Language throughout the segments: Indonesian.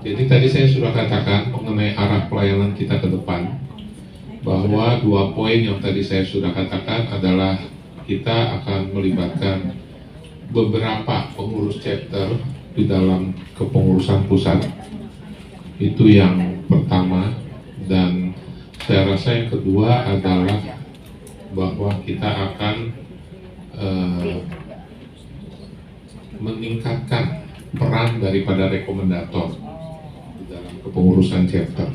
Jadi tadi saya sudah katakan mengenai arah pelayanan kita ke depan, bahwa 2 poin yang tadi saya sudah katakan adalah kita akan melibatkan beberapa pengurus chapter di dalam kepengurusan pusat. Itu yang pertama. Dan saya rasa yang kedua adalah bahwa kita akan meningkatkan peran daripada rekomendator di dalam kepengurusan chapter.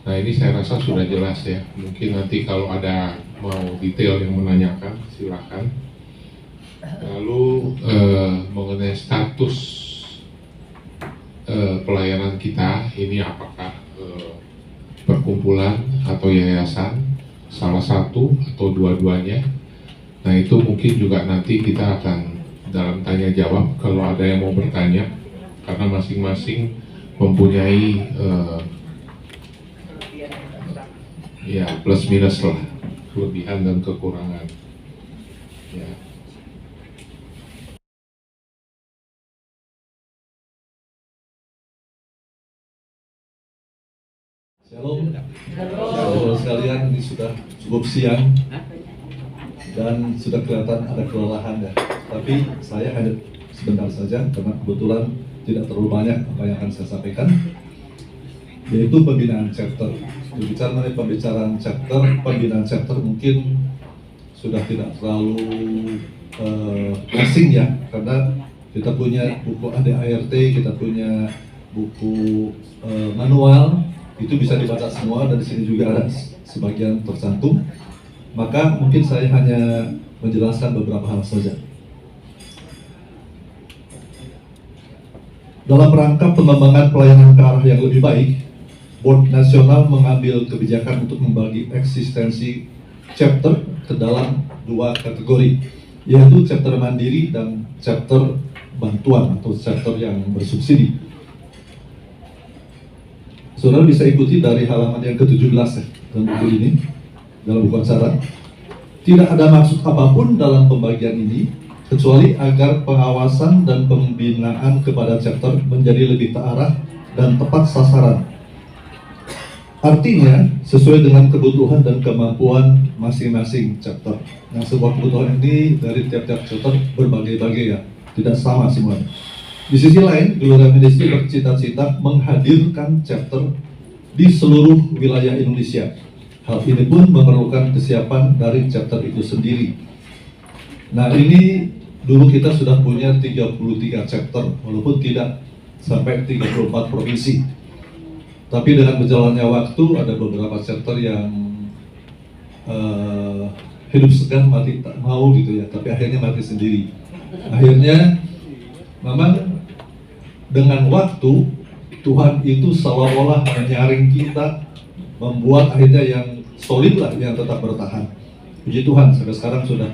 Nah, ini saya rasa sudah jelas ya. Mungkin nanti kalau ada mau detail yang menanyakan, silakan. Lalu mengenai status pelayanan kita, ini apakah perkumpulan atau yayasan, salah satu atau dua-duanya. Nah, itu mungkin juga nanti kita akan dalam tanya jawab kalau ada yang mau bertanya, karena masing-masing mempunyai ya plus minus lah, kelebihan dan kekurangan ya. Shalom, saudara sekalian, ini sudah cukup siang dan sudah kelihatan ada kelelahan ya. Tapi saya hanya sebentar saja karena kebetulan tidak terlalu banyak apa yang akan saya sampaikan, yaitu pembinaan chapter. Berbicara mengenai pembinaan chapter mungkin sudah tidak terlalu asing ya, karena kita punya buku ADART, kita punya buku manual. Itu bisa dibaca semua, dan di sini juga ada sebagian tercantum. Maka mungkin saya hanya menjelaskan beberapa hal saja. Dalam rangka pengembangan pelayanan ke arah yang lebih baik, Board Nasional mengambil kebijakan untuk membagi eksistensi chapter ke dalam 2 kategori, yaitu chapter mandiri dan chapter bantuan atau chapter yang bersubsidi. Saudara bisa ikuti dari halaman yang ke-17 ya, dalam buku ini, dalam buku acara. Tidak ada maksud apapun dalam pembagian ini, kecuali agar pengawasan dan pembinaan kepada chapter menjadi lebih terarah dan tepat sasaran. Artinya, sesuai dengan kebutuhan dan kemampuan masing-masing chapter. Nah, sebuah kebutuhan ini dari tiap-tiap chapter berbagai-bagai ya, tidak sama semuanya. Di sisi lain, Gloria Ministry bercita-cita menghadirkan chapter di seluruh wilayah Indonesia. Hal ini pun memerlukan kesiapan dari chapter itu sendiri. Nah, ini dulu kita sudah punya 33 chapter, walaupun tidak sampai 34 provinsi. Tapi dengan berjalannya waktu, ada beberapa chapter yang hidup segan mati tak mau gitu ya, tapi akhirnya mati sendiri. Akhirnya memang dengan waktu Tuhan itu seolah-olah menyaring kita, membuat akhirnya yang solid lah, yang tetap bertahan. Puji Tuhan, sampai sekarang sudah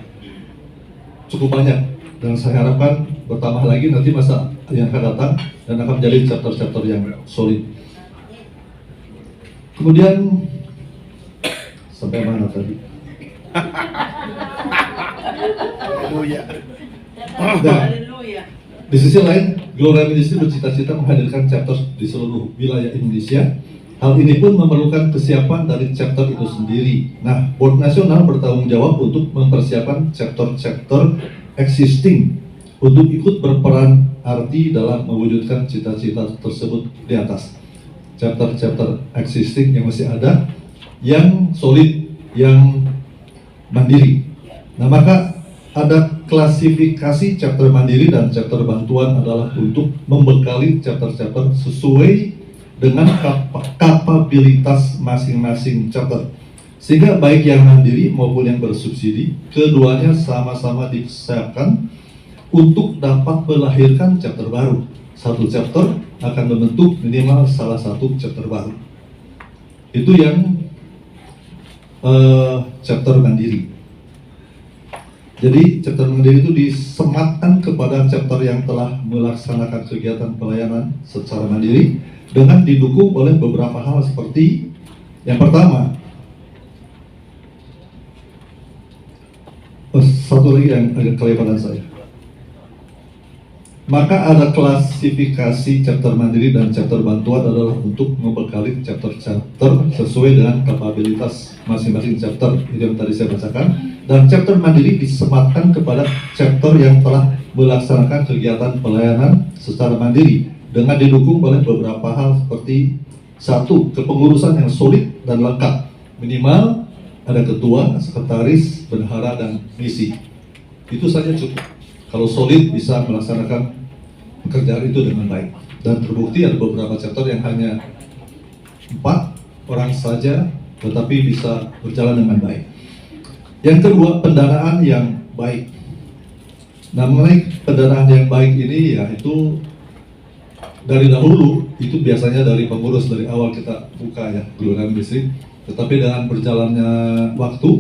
cukup banyak, dan saya harapkan bertambah lagi nanti masa yang akan datang, dan akan menjadi chapter-chapter yang solid. Kemudian sampai mana tadi? Nah, di sisi lain, Gloria Ministry bercita-cita menghadirkan chapter di seluruh wilayah Indonesia. Hal ini pun memerlukan kesiapan dari chapter itu sendiri. Nah, Board Nasional bertanggung jawab untuk mempersiapkan chapter-chapter existing untuk ikut berperan arti dalam mewujudkan cita-cita tersebut di atas. Chapter-chapter existing yang masih ada, yang solid, yang mandiri. Nah, maka ada klasifikasi chapter mandiri dan chapter bantuan adalah untuk membekali chapter-chapter sesuai dengan kapabilitas masing-masing chapter. Sehingga baik yang mandiri maupun yang bersubsidi, keduanya sama-sama disiapkan untuk dapat melahirkan chapter baru. Satu chapter akan membentuk minimal salah satu chapter baru. Itu yang chapter mandiri. Jadi chapter mandiri itu disematkan kepada chapter yang telah melaksanakan kegiatan pelayanan secara mandiri dengan didukung oleh beberapa hal seperti yang pertama, satu lagi yang agak kelewatan saya. Maka ada klasifikasi chapter mandiri dan chapter bantuan adalah untuk membekali chapter-chapter sesuai dengan kapabilitas masing-masing chapter. Itu yang tadi saya bacakan. Dan chapter mandiri disematkan kepada chapter yang telah melaksanakan kegiatan pelayanan secara mandiri dengan didukung oleh beberapa hal seperti: satu, kepengurusan yang solid dan lengkap. Minimal ada ketua, sekretaris, bendahara, dan misi. Itu saja cukup. Kalau solid bisa melaksanakan pekerjaan itu dengan baik. Dan terbukti ada beberapa chapter yang hanya 4 orang saja, tetapi bisa berjalan dengan baik. Yang kedua, pendanaan yang baik. Nah, mengenai pendanaan yang baik ini, yaitu dari dahulu itu biasanya dari pengurus, dari awal kita buka ya Gloria Ministry. Tetapi dengan berjalannya waktu,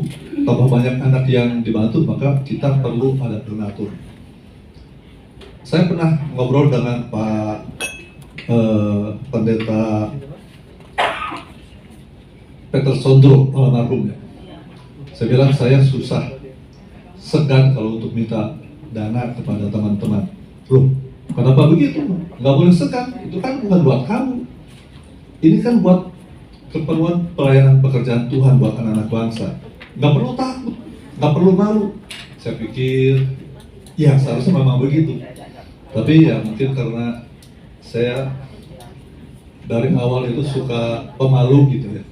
tambah banyak anak yang dibantu, maka kita perlu ada donatur. Saya pernah ngobrol dengan Pak Pendeta Peter Sondro, almarhum ya. Saya bilang saya susah, segan kalau untuk minta dana kepada teman-teman. Loh, kenapa begitu? Nggak boleh segan, itu kan bukan buat kamu. Ini kan buat keperluan pelayanan pekerjaan Tuhan buat anak-anak bangsa. Nggak perlu takut, nggak perlu malu. Saya pikir, ya seharusnya memang begitu. Tapi ya mungkin karena saya dari awal itu suka pemalu gitu ya,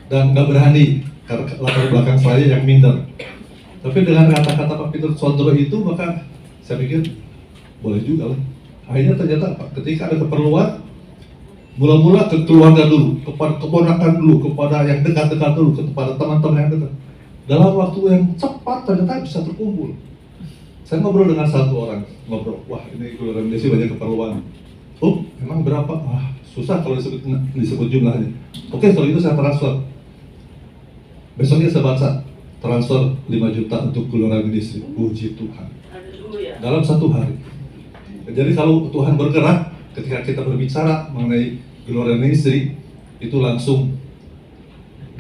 dan nggak berani karena latar belakang saya yang minder. Tapi dengan kata-kata Pak Peter Sondro itu, maka saya pikir boleh juga lah. Akhirnya ternyata ketika ada keperluan, mula-mula ke keluarga dulu, kepada keponakan dulu, kepada yang dekat-dekat dulu, kepada teman-teman yang dekat. Dalam waktu yang cepat ternyata bisa terkumpul. Saya ngobrol dengan satu orang, wah ini Gloria Ministry banyak keperluan. Oh, emang berapa? Wah, susah kalau disebut jumlahnya. Oke, kalau itu saya transfer. Besoknya saya baca, transfer 5 juta untuk Gloria Ministry. Puji Tuhan. Dalam 1 hari. Jadi kalau Tuhan bergerak, ketika kita berbicara mengenai Gloria Ministry, itu langsung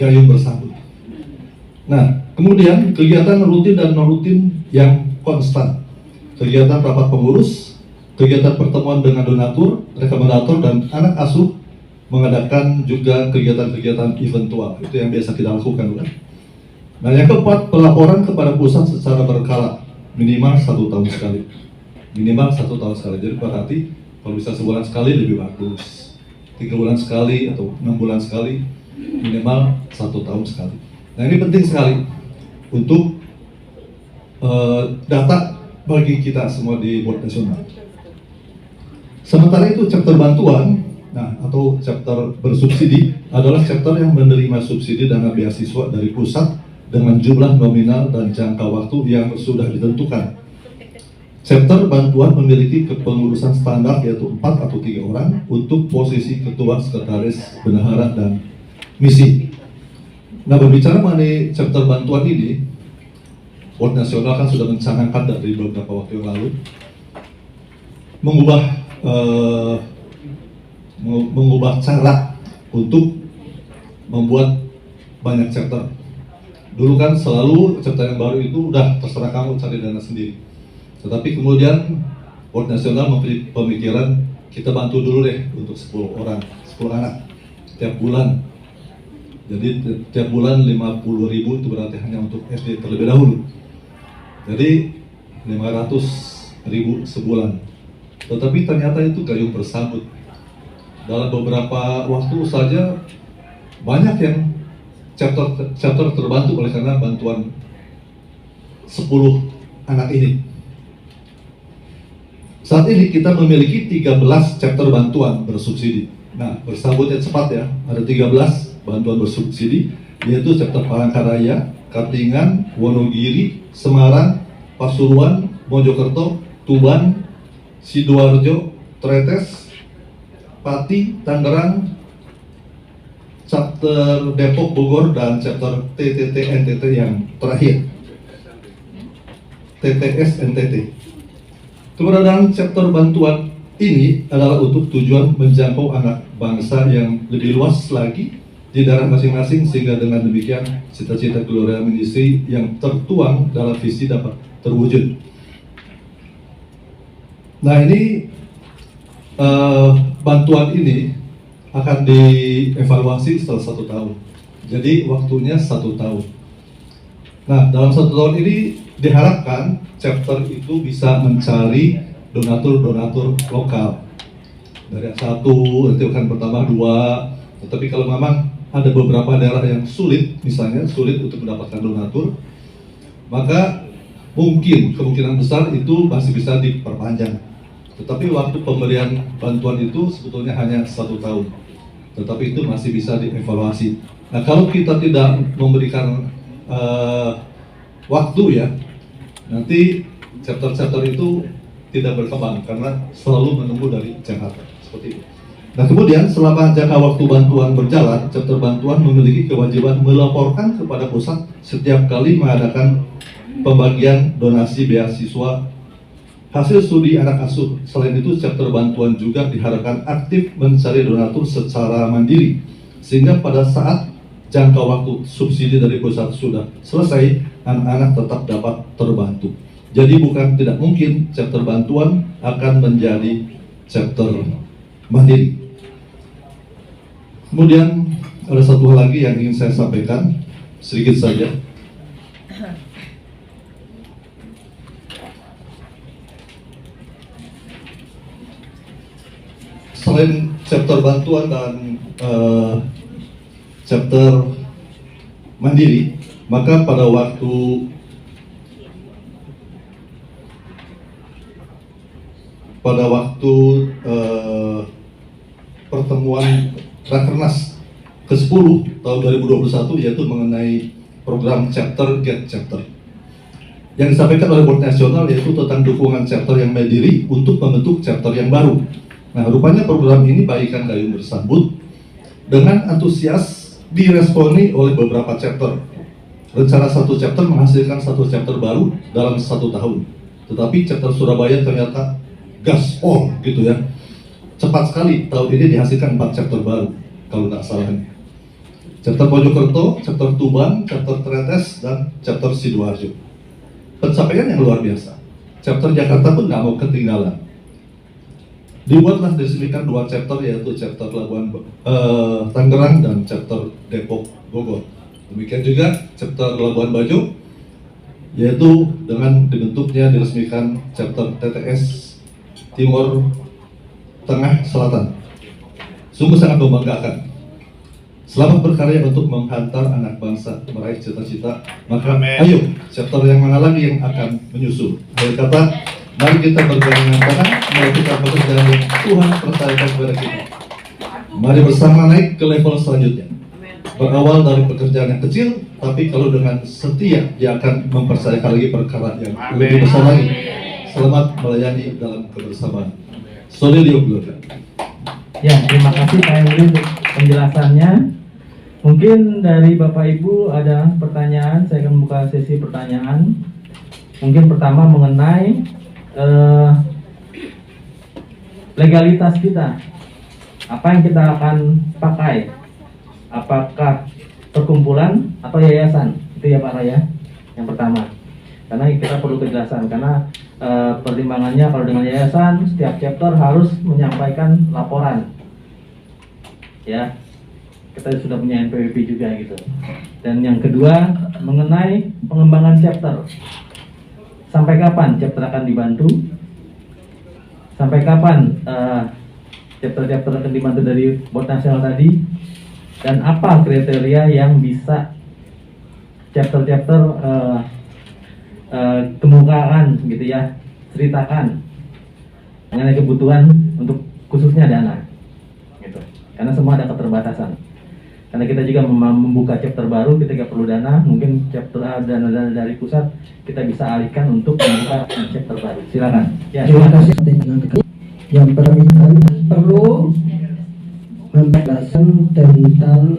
gayung bersambut. Nah, kemudian kegiatan rutin dan non-rutin yang konstan, kegiatan rapat pengurus, kegiatan pertemuan dengan donatur, rekomendator, dan anak asuh, mengadakan juga kegiatan-kegiatan eventual. Itu yang biasa kita lakukan, kan? Nah, yang keempat, pelaporan kepada pusat secara berkala, minimal 1 tahun sekali. Minimal 1 tahun sekali. Jadi berarti kalau bisa sebulan sekali lebih bagus. 3 bulan sekali atau 6 bulan sekali, minimal 1 tahun sekali. Nah, ini penting sekali untuk data bagi kita semua di board nasional. Sementara itu chapter bantuan, nah atau chapter bersubsidi adalah chapter yang menerima subsidi dana beasiswa dari pusat dengan jumlah nominal dan jangka waktu yang sudah ditentukan. Chapter bantuan memiliki kepengurusan standar yaitu 4 atau 3 orang untuk posisi ketua, sekretaris, bendahara, dan misi. Nah, berbicara mengenai chapter bantuan ini, Board Nasional kan sudah mencanangkan dari beberapa waktu yang lalu mengubah cara untuk membuat banyak chapter. Dulu kan selalu chapter yang baru itu udah terserah kamu cari dana sendiri. Tetapi kemudian Board Nasional memberi pemikiran, kita bantu dulu deh untuk 10 orang, 10 anak tiap bulan. Jadi tiap bulan 50.000 itu berarti hanya untuk SD terlebih dahulu. Jadi 500.000 sebulan. Tetapi ternyata itu gayung bersambut. Dalam beberapa waktu saja banyak yang chapter terbantu oleh karena bantuan 10 anak ini. Saat ini kita memiliki 13 chapter bantuan bersubsidi. Nah, bersambutnya cepat ya. Ada 13 bantuan bersubsidi, yaitu chapter Palangkaraya, Katingan, Wonogiri, Semarang, Pasuruan, Mojokerto, Tuban, Sidoarjo, Tretes, Pati, Tangerang, chapter Depok, Bogor, dan chapter TTT NTT yang terakhir, TTS NTT. Keberadaan chapter bantuan ini adalah untuk tujuan menjangkau anak bangsa yang lebih luas lagi di daerah masing-masing, sehingga dengan demikian cita-cita Gloria Ministry yang tertuang dalam visi dapat terwujud. Nah ini bantuan ini akan dievaluasi setelah 1 tahun. Jadi waktunya 1 tahun. Nah dalam 1 tahun ini diharapkan chapter itu bisa mencari donatur-donatur lokal. Dari 1 nanti akan bertambah 2. Tetapi kalau memang ada beberapa daerah yang sulit, misalnya sulit untuk mendapatkan donatur, maka mungkin kemungkinan besar itu masih bisa diperpanjang. Tetapi waktu pemberian bantuan itu sebetulnya hanya 1 tahun. Tetapi itu masih bisa dievaluasi. Nah kalau kita tidak memberikan waktu ya, nanti chapter-chapter itu tidak berkembang karena selalu menunggu dari Jakarta seperti itu. Nah kemudian selama jangka waktu bantuan berjalan, chapter bantuan memiliki kewajiban melaporkan kepada pusat setiap kali mengadakan pembagian donasi beasiswa hasil studi anak asuh. Selain itu, chapter bantuan juga diharapkan aktif mencari donatur secara mandiri, sehingga pada saat jangka waktu subsidi dari pusat sudah selesai, anak-anak tetap dapat terbantu. Jadi bukan tidak mungkin chapter bantuan akan menjadi chapter mandiri. Kemudian ada satu hal lagi yang ingin saya sampaikan, sedikit saja. Selain chapter bantuan dan chapter mandiri, maka pada waktu pertemuan Rakernas ke-10 tahun 2021, yaitu mengenai program chapter Get Chapter, yang disampaikan oleh Board Nasional yaitu tentang dukungan chapter yang mandiri untuk membentuk chapter yang baru. Nah, rupanya program ini bagikan gayung bersambut dengan antusias diresponi oleh beberapa chapter. Rencana 1 chapter menghasilkan 1 chapter baru dalam 1 tahun. Tetapi chapter Surabaya ternyata gas on gitu ya. Cepat sekali tahun ini dihasilkan 4 chapter baru kalau tidak salah. Chapter Mojokerto, chapter Tuban, chapter Tretes, dan chapter Sidoarjo. Pencapaian yang luar biasa. Chapter Jakarta pun nggak mau ketinggalan. Dibuatlah diresmikan 2 chapter, yaitu chapter Labuan Tangerang dan chapter Depok Bogor. Demikian juga chapter Labuan Bajo, yaitu dengan dibentuknya diresmikan chapter TTS Timur Tengah Selatan. Sungguh sangat membanggakan. Selamat berkarya untuk menghantar anak bangsa meraih cita-cita. Maka ayo, chapter yang mana lagi yang akan menyusul. Akhir kata, mari kita bergandengan tangan melakukan pekerjaan yang Tuhan percayakan kepada kita. Mari bersama naik ke level selanjutnya. Berawal dari pekerjaan yang kecil, tapi kalau dengan setia, dia akan mempercayakan lagi perkara yang lebih besar lagi. Selamat melayani dalam kebersamaan. Soli Dio Gloria. Ya, terima kasih Pak Emily untuk penjelasannya. Mungkin dari Bapak Ibu ada pertanyaan, saya akan membuka sesi pertanyaan. Mungkin pertama mengenai legalitas kita. Apa yang kita akan pakai? Apakah perkumpulan atau yayasan? Itu ya Pak Raya, yang pertama. Karena kita perlu kejelasan, karena pertimbangannya kalau dengan yayasan, setiap chapter harus menyampaikan laporan. Ya, kita sudah punya NPWP juga gitu. Dan yang kedua mengenai pengembangan chapter. Sampai kapan chapter akan dibantu? Sampai kapan chapter-chapter akan dibantu dari Board Nasional tadi? Dan apa kriteria yang bisa chapter-chapter kemukakan gitu ya, ceritakan mengenai kebutuhan untuk khususnya dana gitu. Karena semua ada keterbatasan. Karena kita juga membuka chapter baru, ketika perlu dana, mungkin chapter dana dari pusat kita bisa alihkan untuk membuka chapter baru. Silakan. Ya, terima kasih. Yang perlu menjelaskan tentang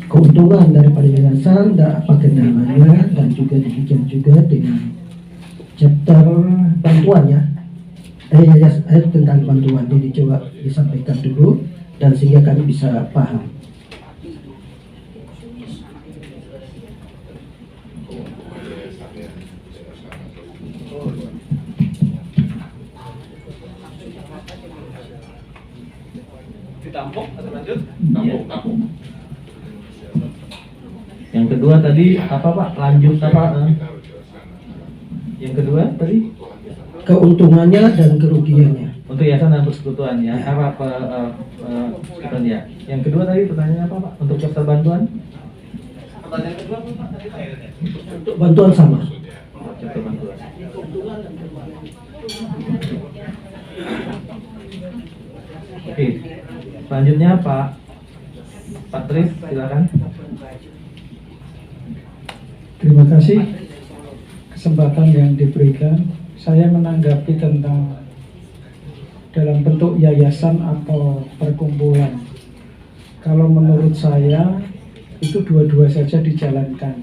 keuntungan daripada yayasan dan apa kendalanya, dan juga demikian juga dengan chapter bantuannya. Tentang bantuan ini coba disampaikan dulu dan sehingga kami bisa paham. ditampung atau lanjut? Tampung. Yang kedua tadi apa Pak? Lanjut apa? Yang kedua tadi Keuntungannya dan kerugiannya. untuk yayasan dan persekutuan ya. Persekutuan ya. Yang kedua tadi pertanyaannya apa Pak? Untuk chapter bantuan? Pertanyaan kedua apa Pak? Untuk bantuan sama. Chapter bantuan. Oke. Selanjutnya Pak Patris, silakan. Terima kasih kesempatan yang diberikan. Saya menanggapi tentang dalam bentuk yayasan atau perkumpulan. Kalau menurut saya itu dua-dua saja dijalankan.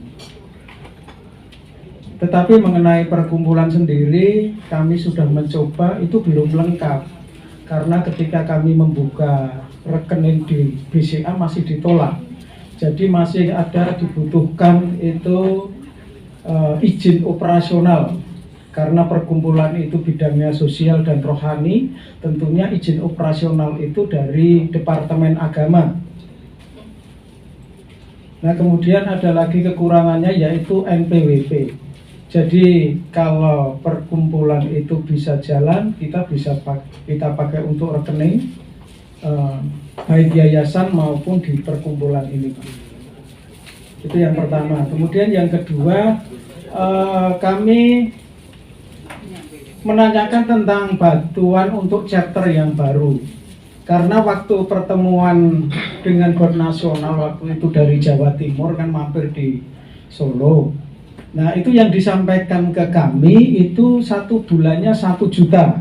Tetapi mengenai perkumpulan sendiri kami sudah mencoba, itu belum lengkap. Karena ketika kami membuka rekening di BCA masih ditolak. Jadi masih ada dibutuhkan itu izin operasional. Karena perkumpulan itu bidangnya sosial dan rohani, tentunya izin operasional itu dari Departemen Agama. Nah, kemudian ada lagi kekurangannya yaitu NPWP. Jadi kalau perkumpulan itu bisa jalan, kita pakai untuk rekening baik yayasan maupun di perkumpulan ini, Pak. Itu yang pertama. Kemudian yang kedua, kami menanyakan tentang bantuan untuk chapter yang baru. Karena waktu pertemuan dengan board nasional waktu itu dari Jawa Timur kan mampir di Solo. Nah, itu yang disampaikan ke kami itu 1 bulannya 1 juta.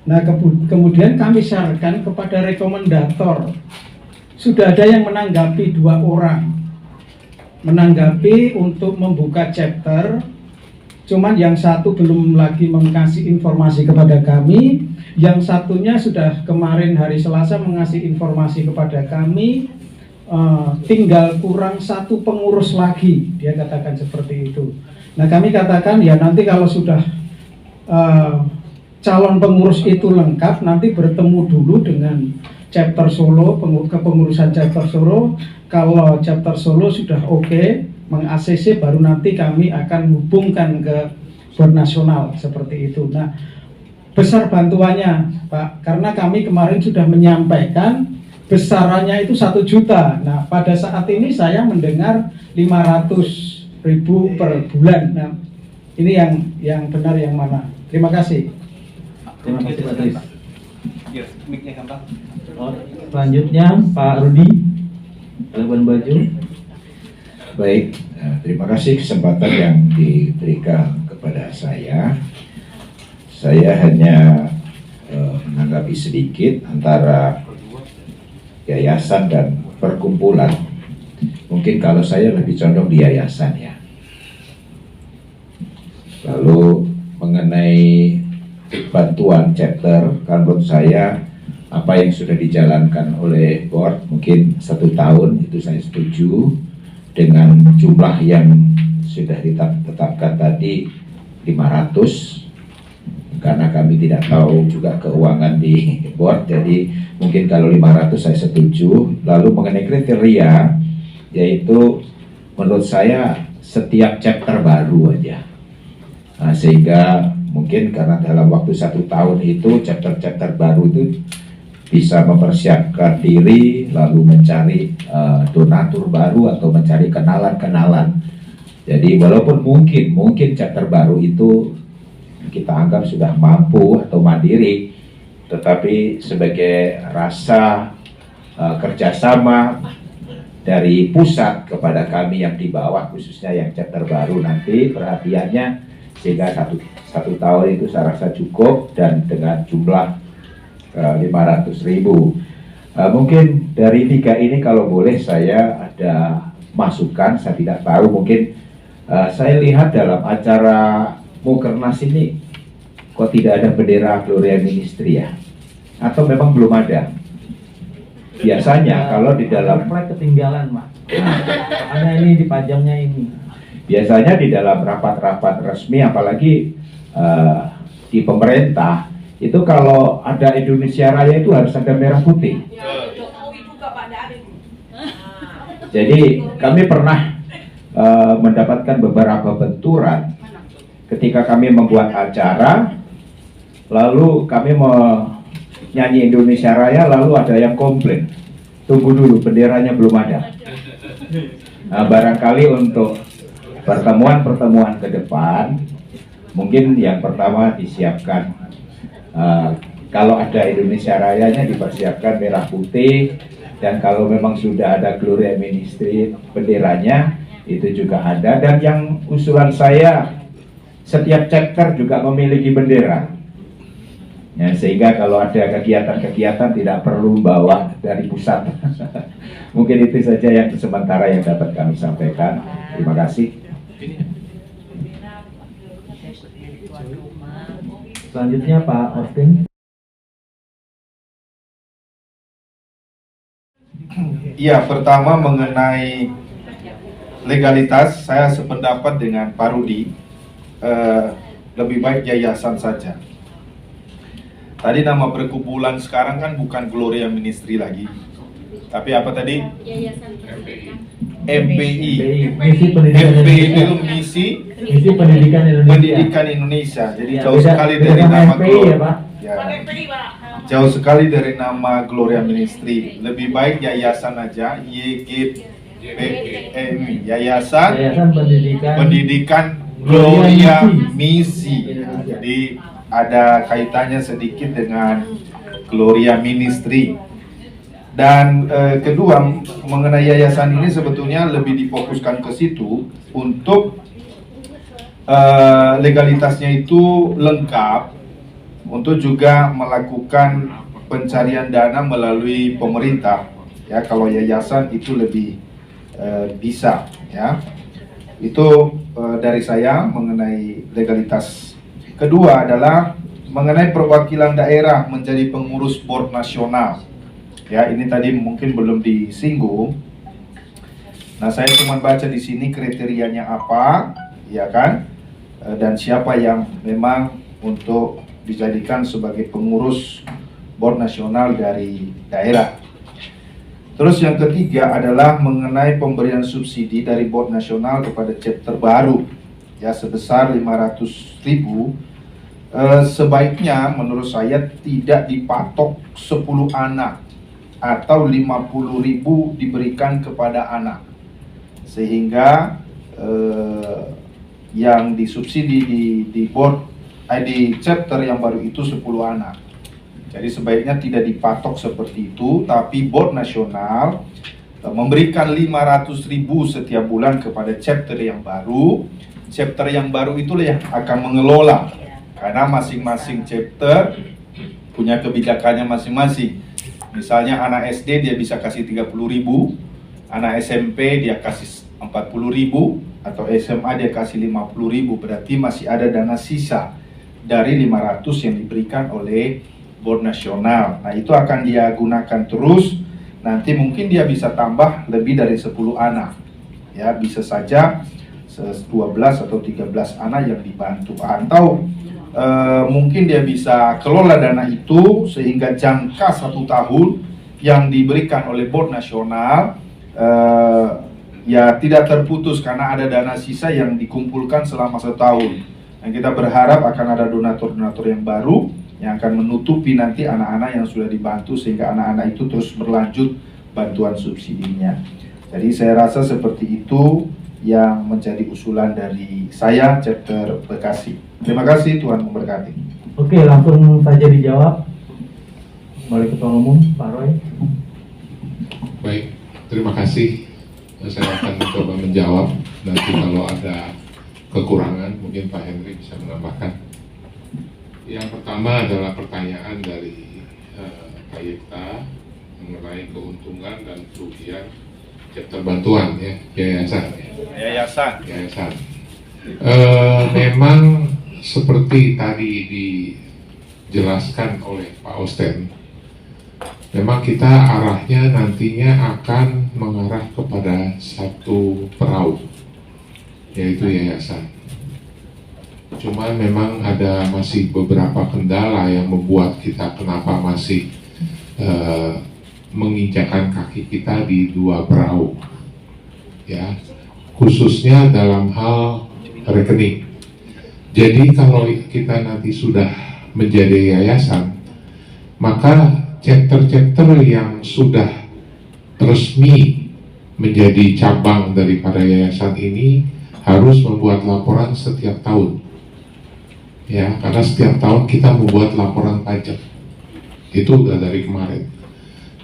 Nah, kemudian kami sarankan kepada rekomendator. Sudah ada yang menanggapi 2 orang. Menanggapi untuk membuka chapter. Cuman yang satu belum lagi mengasih informasi kepada kami, yang satunya sudah kemarin hari Selasa mengasih informasi kepada kami, tinggal kurang 1 pengurus lagi, dia katakan seperti itu. Nah, kami katakan ya nanti kalau sudah calon pengurus itu lengkap, nanti bertemu dulu dengan chapter Solo, kepengurusan chapter Solo. Kalau chapter Solo sudah oke, meng-ACC, baru nanti kami akan hubungkan ke board nasional seperti itu. Nah, besar bantuannya Pak, karena kami kemarin sudah menyampaikan besarannya itu 1 juta. Nah, pada saat ini saya mendengar 500.000 per bulan. Nah, ini yang benar yang mana? Terima kasih. Terima kasih Pak Tris. Selanjutnya Pak Rudi, Labuan Bajo. Baik, terima kasih kesempatan yang diberikan kepada saya. Saya hanya menanggapi sedikit antara yayasan dan perkumpulan. Mungkin kalau saya lebih condong di yayasan ya. Lalu mengenai bantuan chapter, kalau menurut saya apa yang sudah dijalankan oleh board mungkin 1 tahun itu saya setuju. Dengan jumlah yang sudah ditetapkan tadi 500, karena kami tidak tahu juga keuangan di board, jadi mungkin kalau 500 saya setuju. Lalu mengenai kriteria, yaitu menurut saya setiap chapter baru aja, nah, sehingga mungkin karena dalam waktu 1 tahun itu chapter-chapter baru itu bisa mempersiapkan diri, lalu mencari donatur baru atau mencari kenalan-kenalan. Jadi walaupun mungkin chapter baru itu kita anggap sudah mampu atau mandiri, tetapi sebagai rasa kerjasama dari pusat kepada kami yang di bawah, khususnya yang chapter baru nanti perhatiannya, sehingga satu tahun itu saya rasa cukup, dan dengan jumlah 500.000. Mungkin dari 3 ini kalau boleh saya ada masukan, saya tidak tahu, mungkin saya lihat dalam acara Mukernas ini kok tidak ada bendera Gloria Ministry ya, atau memang belum ada. Biasanya kalau di dalam ketinggalan Pak, karena ini dipajangnya ini. Biasanya di dalam rapat-rapat resmi, apalagi di pemerintah, itu kalau ada Indonesia Raya itu harus ada merah putih. Jadi kami pernah mendapatkan beberapa benturan ketika kami membuat acara, lalu kami mau nyanyi Indonesia Raya, lalu ada yang komplain, tunggu dulu benderanya belum ada. Nah, barangkali untuk pertemuan-pertemuan ke depan, mungkin yang pertama disiapkan, kalau ada Indonesia Rayanya dipersiapkan merah putih, dan kalau memang sudah ada Gloria Ministry benderanya, itu juga ada. Dan yang usulan saya, setiap chapter juga memiliki bendera. Ya, sehingga kalau ada kegiatan-kegiatan tidak perlu bawa dari pusat. Mungkin itu saja yang sementara yang dapat kami sampaikan. Terima kasih. Selanjutnya Pak Austin. Ya, pertama mengenai legalitas, saya sependapat dengan Pak Rudi, lebih baik yayasan saja. Tadi nama perkumpulan sekarang kan bukan Gloria Ministry lagi, tapi apa tadi? MPI. Misi Pendidikan MPI Indonesia. itu misi Misi Pendidikan Indonesia. pendidikan Indonesia. Jadi Ya, jauh beda- sekali beda dari sama nama MPI Gloria. ya, Pak? Ya. Jauh sekali dari nama Gloria Ministry. Lebih baik yayasan aja, YGPMI, Yayasan Yayasan Pendidikan Gloria Gloria Misi. Jadi ada kaitannya sedikit dengan Gloria Ministry. Dan kedua, mengenai yayasan ini sebetulnya lebih difokuskan ke situ untuk legalitasnya itu lengkap, untuk juga melakukan pencarian dana melalui pemerintah. Ya, kalau yayasan itu lebih bisa, ya. Itu dari saya mengenai legalitas. Kedua adalah mengenai perwakilan daerah menjadi pengurus board nasional. Ya, ini tadi mungkin belum disinggung. Nah, saya cuma baca di sini kriterianya apa, ya kan? Dan siapa yang memang untuk dijadikan sebagai pengurus board nasional dari daerah. Terus yang ketiga adalah mengenai pemberian subsidi dari board nasional kepada chapter baru, ya, sebesar 500.000. Sebaiknya menurut saya tidak dipatok 10 anak atau 50.000 diberikan kepada anak, sehingga yang disubsidi di board di chapter yang baru itu 10 anak. Jadi sebaiknya tidak dipatok seperti itu, tapi board nasional memberikan 500.000 setiap bulan kepada chapter yang baru. Chapter yang baru itulah yang akan mengelola, karena masing-masing chapter punya kebijakannya masing-masing. Misalnya anak SD dia bisa kasih 30.000, anak SMP dia kasih 40.000, atau SMA dia kasih 50.000, berarti masih ada dana sisa dari 500 yang diberikan oleh board nasional. Nah, itu akan dia gunakan terus. Nanti mungkin dia bisa tambah lebih dari 10 anak. Ya, bisa saja 12 atau 13 anak yang dibantu. Atau mungkin dia bisa kelola dana itu sehingga jangka 1 tahun yang diberikan oleh board nasional ya tidak terputus karena ada dana sisa yang dikumpulkan selama 1 tahun. Dan kita berharap akan ada donatur-donatur yang baru yang akan menutupi nanti anak-anak yang sudah dibantu, sehingga anak-anak itu terus berlanjut bantuan subsidinya. Jadi saya rasa seperti itu yang menjadi usulan dari saya, chapter Bekasi. Terima kasih, Tuhan memberkati. Oke, langsung saja dijawab oleh Ketua Umum Pak Roy. Baik, terima kasih. Saya akan mencoba menjawab. Nanti kalau ada kekurangan, mungkin Pak Henry bisa menambahkan. Yang pertama adalah pertanyaan dari Pak Yekta mengenai keuntungan dan kerugian chapter bantuan, ya, yayasan. Yayasan. Memang seperti tadi dijelaskan oleh Pak Osten, memang kita arahnya nantinya akan mengarah kepada satu perahu, yaitu yayasan. Cuma memang ada masih beberapa kendala yang membuat kita kenapa masih menginjakan kaki kita di 2 perahu. ya, khususnya dalam hal rekening. Jadi kalau kita nanti sudah menjadi yayasan, maka chapter-chapter yang sudah resmi menjadi cabang daripada yayasan ini harus membuat laporan setiap tahun. Ya, karena setiap tahun kita membuat laporan pajak. Itu udah dari kemarin.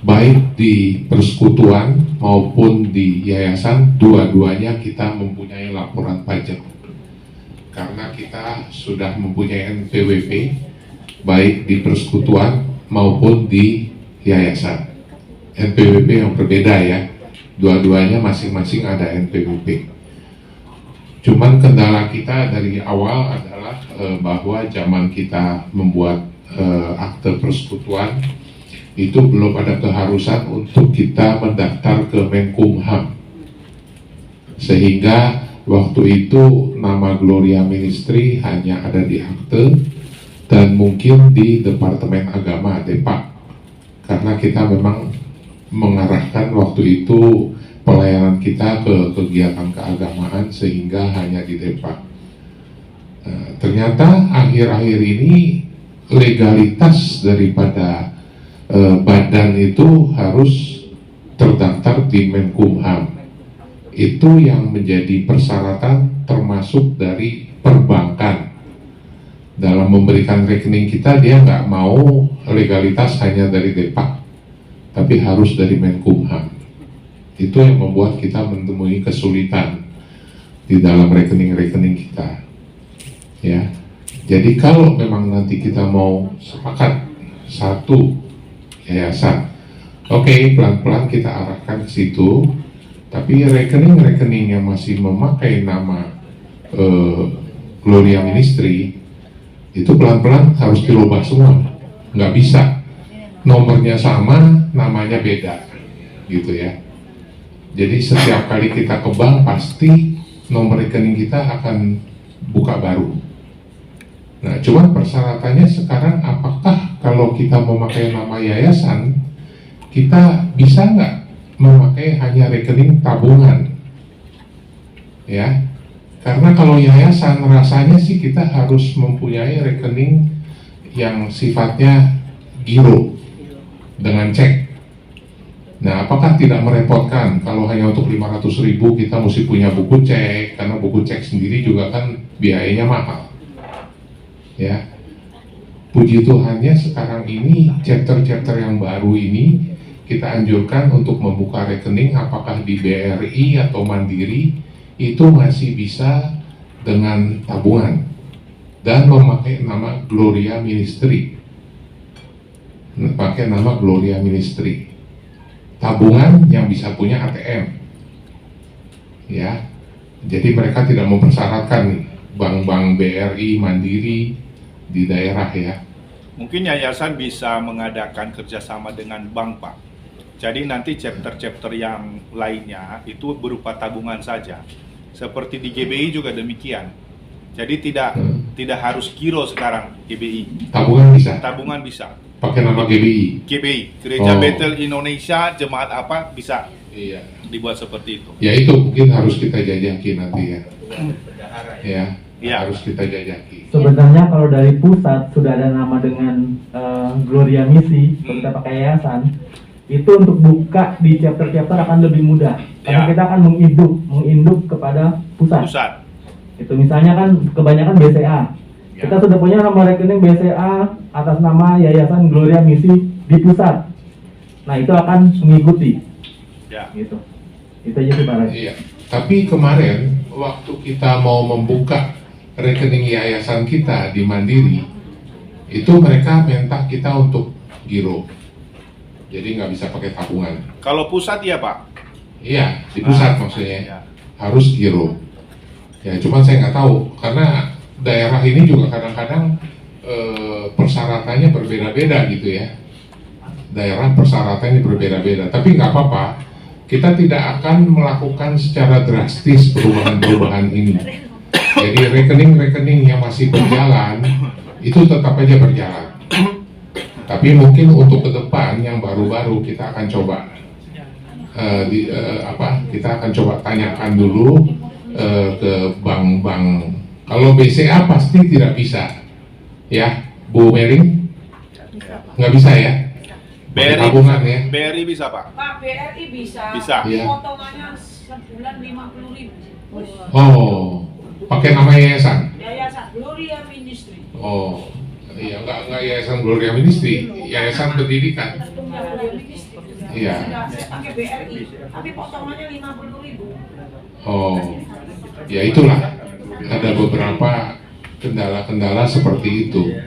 Baik di persekutuan maupun di yayasan, dua-duanya kita mempunyai laporan pajak. Karena kita sudah mempunyai NPWP, baik di persekutuan maupun di yayasan. NPWP yang berbeda ya, dua-duanya masing-masing ada NPWP. Cuman kendala kita dari awal adalah bahwa zaman kita membuat akte persekutuan itu belum ada keharusan untuk kita mendaftar ke Menkumham, sehingga waktu itu nama Gloria Ministry hanya ada di akte dan mungkin di Departemen Agama Depak, karena kita memang mengarahkan waktu itu pelayanan kita ke kegiatan keagamaan sehingga hanya di Depak. Ternyata akhir-akhir ini legalitas daripada badan itu harus terdaftar di Menkumham. Itu yang menjadi persyaratan termasuk dari perbankan. Dalam memberikan rekening kita, dia nggak mau legalitas hanya dari Depak, tapi harus dari Menkumham. Itu yang membuat kita menemui kesulitan di dalam rekening-rekening kita. Ya, jadi kalau memang nanti kita mau sepakat satu yayasan, oke, pelan-pelan kita arahkan ke situ. Tapi rekening-rekening yang masih memakai nama Gloria Ministry itu pelan-pelan harus dirubah semua. Nggak bisa nomornya sama, namanya beda, gitu ya. Jadi setiap kali kita ke bank pasti nomor rekening kita akan buka baru. Nah, cuman persyaratannya sekarang apakah kalau kita memakai nama yayasan, kita bisa nggak memakai hanya rekening tabungan? Ya, karena kalau yayasan rasanya sih kita harus mempunyai rekening yang sifatnya giro dengan cek. Nah, apakah tidak merepotkan kalau hanya untuk 500.000 kita mesti punya buku cek, karena buku cek sendiri juga kan biayanya mahal. Ya, puji Tuhannya sekarang ini chapter-chapter yang baru ini kita anjurkan untuk membuka rekening apakah di BRI atau Mandiri itu masih bisa dengan tabungan dan memakai nama Gloria Ministry. Pakai nama Gloria Ministry. Tabungan yang bisa punya ATM, ya. Jadi mereka tidak mempersyaratkan nih bank-bank BRI, Mandiri di daerah ya. Mungkin yayasan bisa mengadakan kerjasama dengan bank, Pak. Jadi nanti chapter-chapter yang lainnya itu berupa tabungan saja. Seperti di GBI juga demikian. Jadi tidak harus giro sekarang GBI. Tabungan bisa. Tabungan bisa. Pakai nama GBI. GBI, Gereja Oh. Bethel Indonesia, jemaat apa bisa Iya. dibuat seperti itu. Ya itu mungkin harus kita jajaki nanti ya. Ya, Iya. harus kita jajaki. Sebenarnya kalau dari pusat sudah ada nama dengan Gloria Misi, kalau kita pakai yayasan, itu untuk buka di chapter-chapter akan lebih mudah. Karena Ya. kita akan menginduk kepada pusat. Pusat. Itu misalnya kan kebanyakan BCA. Ya. Kita sudah punya nomor rekening BCA atas nama Yayasan Gloria Misi di pusat. Nah, itu akan mengikuti. Ya. Gitu. Itu aja sih Pak Ray. Iya. Tapi kemarin waktu kita mau membuka rekening yayasan kita di Mandiri, itu mereka minta kita untuk giro. Jadi nggak bisa pakai tabungan. Kalau pusat ya, Pak. Iya, di pusat maksudnya. Ya. Harus giro. Ya, cuman saya nggak tahu karena daerah ini juga kadang-kadang persyaratannya berbeda-beda gitu ya. Daerah persyaratannya berbeda-beda. Tapi nggak apa-apa. Kita tidak akan melakukan secara drastis perubahan-perubahan ini. Jadi rekening-rekening yang masih berjalan itu tetap aja berjalan. Tapi mungkin untuk ke depan yang baru-baru kita akan coba. kita akan coba tanyakan dulu ke bank-bank. Kalau BCA pasti tidak bisa, ya, Bu Mary? Nggak bisa ya? BRI Tabungan ya? BRI bisa Pak? Pak, BRI bisa. Bisa. Iya. Potongannya sebulan 50.000. Oh, pakai nama yayasan? Yayasan Gloria Ministry. Oh, iya, nggak yayasan Gloria Ministry, yayasan pendidikan. Gloria Ministry. Iya. Sudah, saya pakai BRI, tapi potongannya 50.000. Oh, ya itulah, ada beberapa kendala-kendala seperti itu.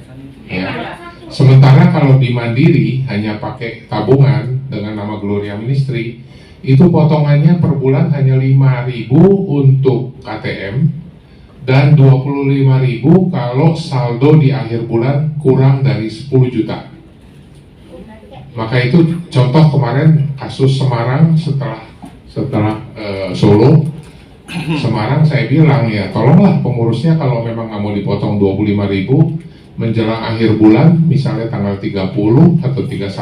Ya. Sementara kalau di Mandiri hanya pakai tabungan dengan nama Gloria Ministry, itu potongannya per bulan hanya 5.000 untuk KTM dan 25.000 kalau saldo di akhir bulan kurang dari 10 juta. Maka itu contoh kemarin kasus Semarang setelah Solo. Semarang saya bilang ya tolonglah pengurusnya kalau memang nggak mau dipotong 25.000 menjelang akhir bulan misalnya tanggal 30 atau 31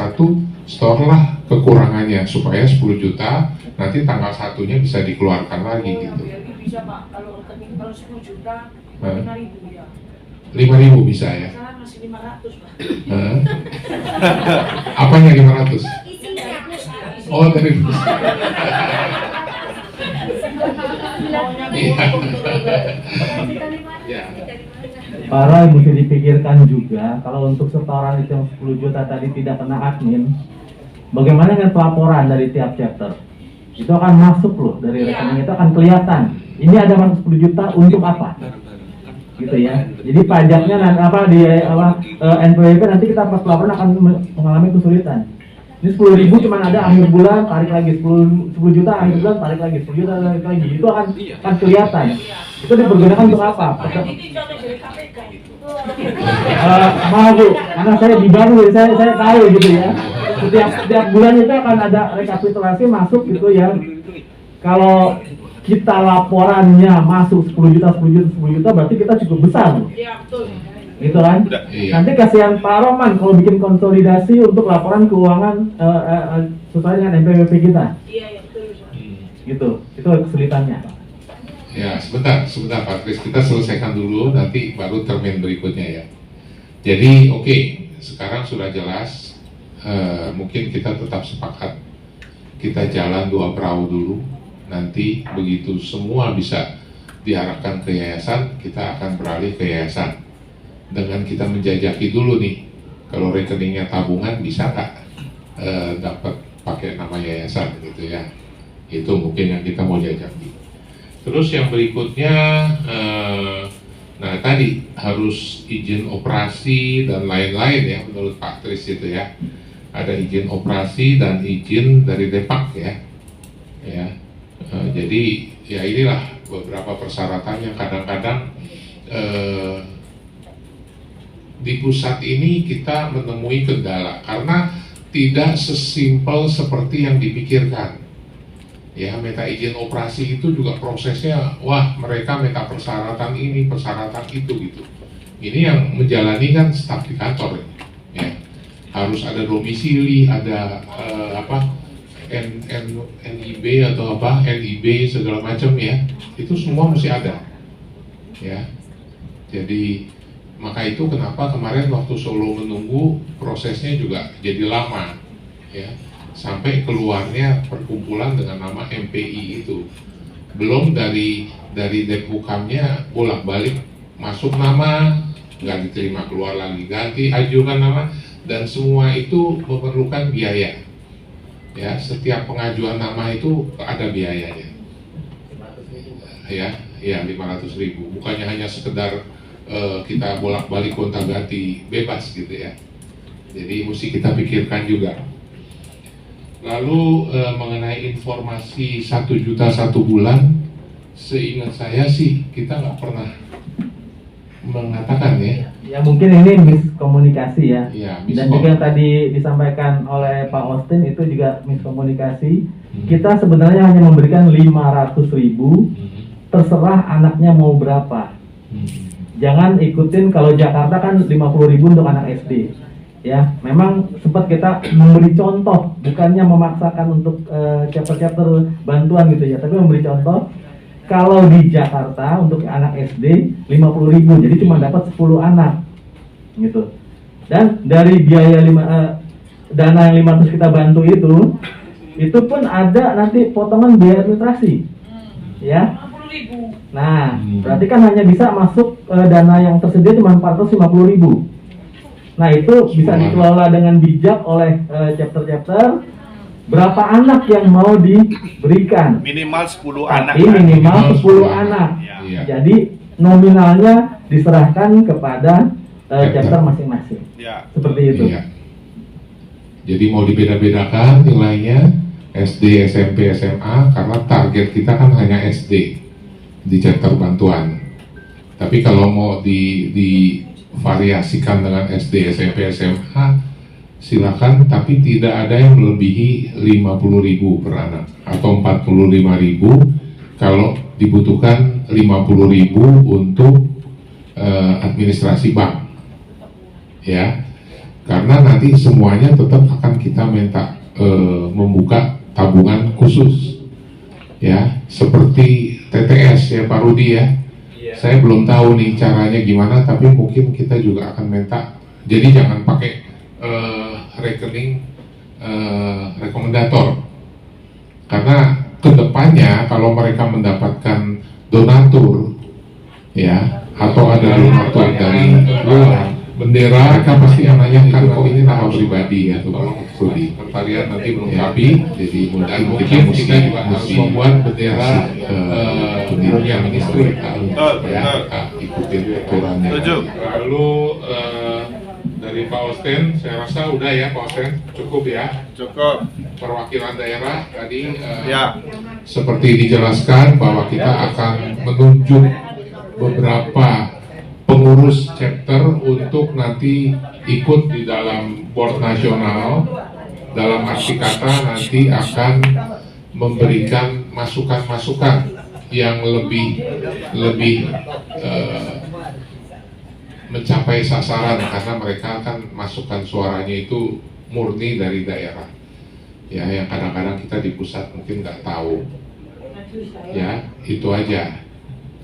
store-lah kekurangannya supaya 10 juta nanti tanggal 1-nya bisa dikeluarkan lagi gitu. BRI bisa Pak, kalau 10 juta, Hah? 5.000 ya. 5.000 bisa ya? Sekarang masih 500 Pak. Hah? Apanya 500? Oh dari ya. Pak Roy, mesti dipikirkan juga kalau untuk setoran itu yang 10 juta tadi tidak kena admin, bagaimana dengan pelaporan dari tiap chapter? Itu akan masuk loh, dari rekening itu akan kelihatan. Ini ada masuk 10 juta untuk apa? Gitu ya. Jadi pajaknya nanti NPWP nanti kita pas pelaporan akan mengalami kesulitan. Ini 10.000 cuma ada akhir bulan tarik lagi 10 juta akhir bulan tarik lagi 10 juta tarik lagi, itu akan kelihatan. Itu dipergunakan untuk apa? Ini contoh dari KPK. Maaf Bu, karena saya di bank, saya tahu gitu ya. Setiap bulan itu akan ada rekapitulasi masuk gitu ya. Kalau kita laporannya masuk 10 juta berarti kita cukup besar. Iya, betul. Gitu kan? Iya. Nanti kasihan Pak Roman kalau bikin konsolidasi untuk laporan keuangan sesuai dengan NPWP kita. Iya, betul. Gitu. Itu kesulitannya. Ya, sebentar Pak Kris, kita selesaikan dulu, nanti baru termin berikutnya ya. Jadi, oke, sekarang sudah jelas, mungkin kita tetap sepakat, kita jalan 2 perahu dulu, nanti begitu semua bisa diarahkan ke yayasan, kita akan beralih ke yayasan. Dengan kita menjajaki dulu nih, kalau rekeningnya tabungan bisa nggak dapat pakai nama yayasan gitu ya. Itu mungkin yang kita mau jajaki. Terus yang berikutnya, nah tadi harus izin operasi dan lain-lain ya menurut Pak Tris itu ya. Ada izin operasi dan izin dari Depak ya. Jadi ya inilah beberapa persyaratan yang kadang-kadang di pusat ini kita menemui kendala karena tidak sesimpel seperti yang dipikirkan. Ya, minta izin operasi itu juga prosesnya, wah mereka minta persyaratan ini, persyaratan itu gitu. Ini yang menjalani kan staf di kantor ya. Harus ada domisili, ada NIB atau NIB segala macam ya. Itu semua mesti ada. Ya. Jadi maka itu kenapa kemarin waktu Solo menunggu prosesnya juga jadi lama ya. Sampai keluarnya perkumpulan dengan nama MPI itu. Belum dari Depukamnya bolak-balik masuk nama, nggak diterima keluar lagi, ganti ajukan nama, dan semua itu memerlukan biaya. Ya, setiap pengajuan nama itu ada biayanya. Ya 500.000. Bukannya hanya sekedar kita bolak-balik gonta-ganti bebas gitu ya. Jadi mesti kita pikirkan juga. Lalu mengenai informasi 1 juta 1 bulan, seingat saya sih kita nggak pernah mengatakan ya. Ya mungkin ini miskomunikasi ya. Dan juga yang tadi disampaikan oleh Pak Austin itu juga miskomunikasi. Kita sebenarnya hanya memberikan 500.000, terserah anaknya mau berapa. Jangan ikutin kalau Jakarta kan 50.000 untuk anak SD. ya memang sempat kita memberi contoh, bukannya memaksakan untuk chapter-chapter bantuan gitu ya, tapi memberi contoh. Kalau di Jakarta untuk anak SD 50.000, jadi cuma dapat 10 anak gitu. Dan dari biaya dana yang 500 kita bantu itu pun ada nanti potongan biaya administrasi ya. 50.000. Nah, berarti kan hanya bisa masuk dana yang tersedia cuma 450.000. Nah, itu bisa dikelola dengan bijak oleh chapter-chapter. Berapa anak yang mau diberikan? Minimal 10 anak. Tapi minimal 10 anak. Iya. Jadi nominalnya diserahkan kepada chapter masing-masing. Ya. Seperti itu. Iya. Jadi mau dibeda-bedakan nilainya SD, SMP, SMA karena target kita kan hanya SD di chapter bantuan. Tapi kalau mau divariasikan dengan SD, SMP, SMA silakan, tapi tidak ada yang melebihi 50.000 per anak atau 45.000 kalau dibutuhkan 50.000 untuk administrasi bank ya, karena nanti semuanya tetap akan kita minta membuka tabungan khusus ya, seperti TTS ya Pak Rudi ya. Saya belum tahu nih caranya gimana, tapi mungkin kita juga akan minta, jadi jangan pakai rekening rekomendator, karena kedepannya kalau mereka mendapatkan donatur ya, atau ada donatur dari luar bendera, mereka pasti yang nanyakan kok ini nama pribadi ya tuh Pak Rudi. Pertarian nanti melengkapi, jadi dan mungkin kita juga harus membuat bendera yang ministry ya, ikutin aturannya. Lalu dari Pak Osten, saya rasa udah ya Pak Osten, cukup ya. Cukup. Perwakilan daerah tadi Ya. seperti dijelaskan bahwa kita akan menunjuk beberapa pengurus chapter untuk nanti ikut di dalam board nasional. Dalam arti kata nanti akan memberikan masukan-masukan yang lebih mencapai sasaran, karena mereka kan masukan suaranya itu murni dari daerah ya, yang kadang-kadang kita di pusat mungkin nggak tahu ya. Itu aja,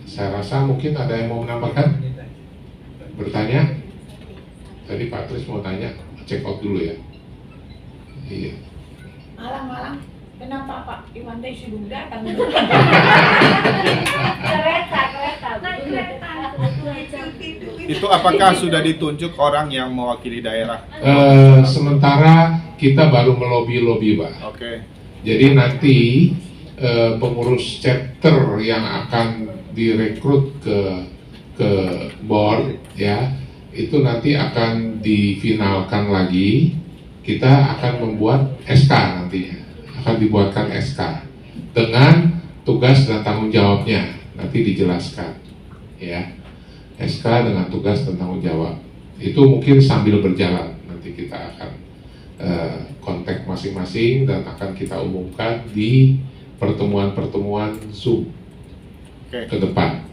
saya rasa. Mungkin ada yang mau menambahkan, bertanya. Tadi Pak Tris mau tanya, check out dulu ya. Iya. Malang, kenapa Pak Iwan teh sudah datang? Itu apakah sudah ditunjuk orang yang mewakili daerah? Sementara kita baru melobi-lobi Pak. Oke. Jadi nanti pengurus chapter yang akan direkrut ke board ya, itu nanti akan difinalkan lagi. Kita akan membuat SK nantinya, akan dibuatkan SK dengan tugas dan tanggung jawabnya, nanti dijelaskan ya. SK dengan tugas dan tanggung jawab itu mungkin sambil berjalan, nanti kita akan kontak masing-masing dan akan kita umumkan di pertemuan-pertemuan Zoom ke depan.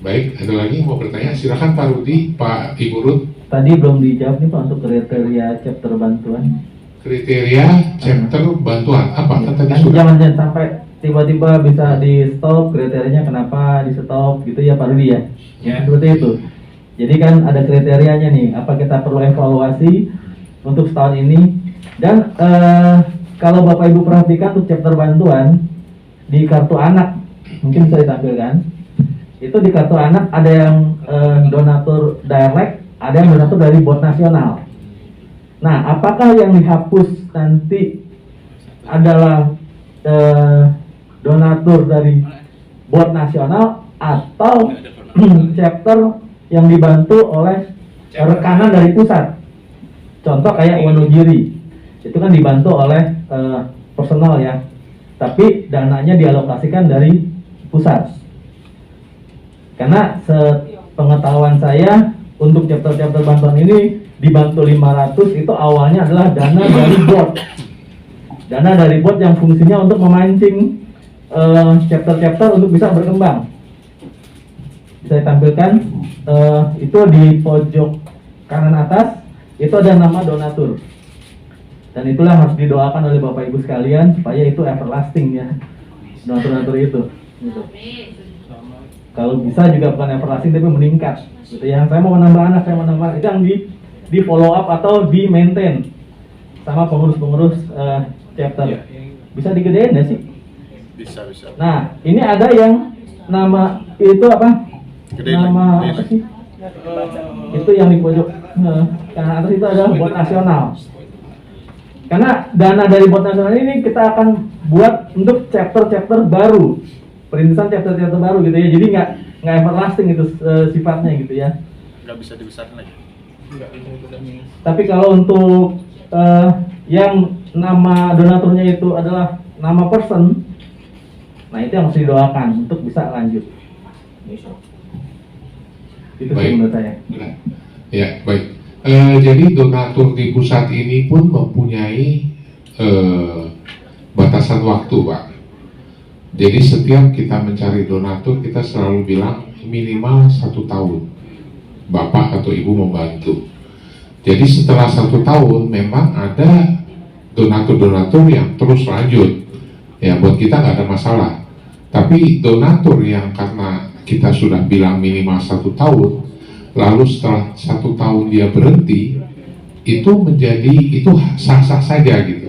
Baik, ada lagi mau bertanya? Silakan Pak Rudi, Pak Ibu Ruth. Tadi belum dijawab nih Pak untuk kriteria chapter bantuan. Kriteria chapter bantuan apa? Kan tadi Kan sudah. jangan sampai tiba-tiba bisa di stop, kriterianya kenapa di stop gitu ya Pak Rudi ya. Ya seperti itu. Jadi kan ada kriterianya nih, apa kita perlu evaluasi untuk setahun ini. Dan kalau Bapak Ibu perhatikan untuk chapter bantuan di kartu anak, mungkin bisa ditampilkan. Itu di kartu anak ada yang donatur direct, ada yang donatur dari board nasional. Nah, apakah yang dihapus nanti adalah donatur dari board nasional atau chapter yang dibantu oleh rekanan dari pusat? Contoh kayak Wonogiri, itu kan dibantu oleh personal ya, tapi dananya dialokasikan dari pusat. Karena sepengetahuan saya untuk chapter-chapter bantuan ini dibantu 500 itu awalnya adalah dana dari board. Dana dari board yang fungsinya untuk memancing chapter-chapter untuk bisa berkembang. Bisa ditampilkan itu di pojok kanan atas itu ada nama donatur. Dan itulah harus didoakan oleh Bapak Ibu sekalian supaya itu everlasting ya. Donatur itu. Gitu. Kalau bisa juga bukan everlasting tapi meningkat. Gitu ya. Saya mau menambah anak, saya mau menambah itu yang di follow up atau di maintain sama pengurus-pengurus chapter. Bisa digedein ya sih? Bisa. Nah, ini ada yang nama itu apa? Nama apa sih? Itu yang di pojok kanan atas itu adalah bot nasional. Karena dana dari bot nasional ini kita akan buat untuk chapter-chapter baru, perintisan chapter-chapter baru gitu ya. Jadi nggak everlasting itu sifatnya gitu ya. Nggak bisa dibesarkan lagi. Tapi kalau untuk yang nama donaturnya itu adalah nama person, nah itu yang harus didoakan untuk bisa lanjut. Itu sih menurut saya. Ya, baik. Jadi donatur di pusat ini pun mempunyai batasan waktu, Pak. Jadi setiap kita mencari donatur, kita selalu bilang minimal 1 tahun. Bapak atau Ibu membantu. Jadi setelah 1 tahun memang ada donatur-donatur yang terus lanjut. Ya, buat kita nggak ada masalah. Tapi donatur yang karena kita sudah bilang minimal 1 tahun, lalu setelah 1 tahun dia berhenti, itu sah-sah saja gitu.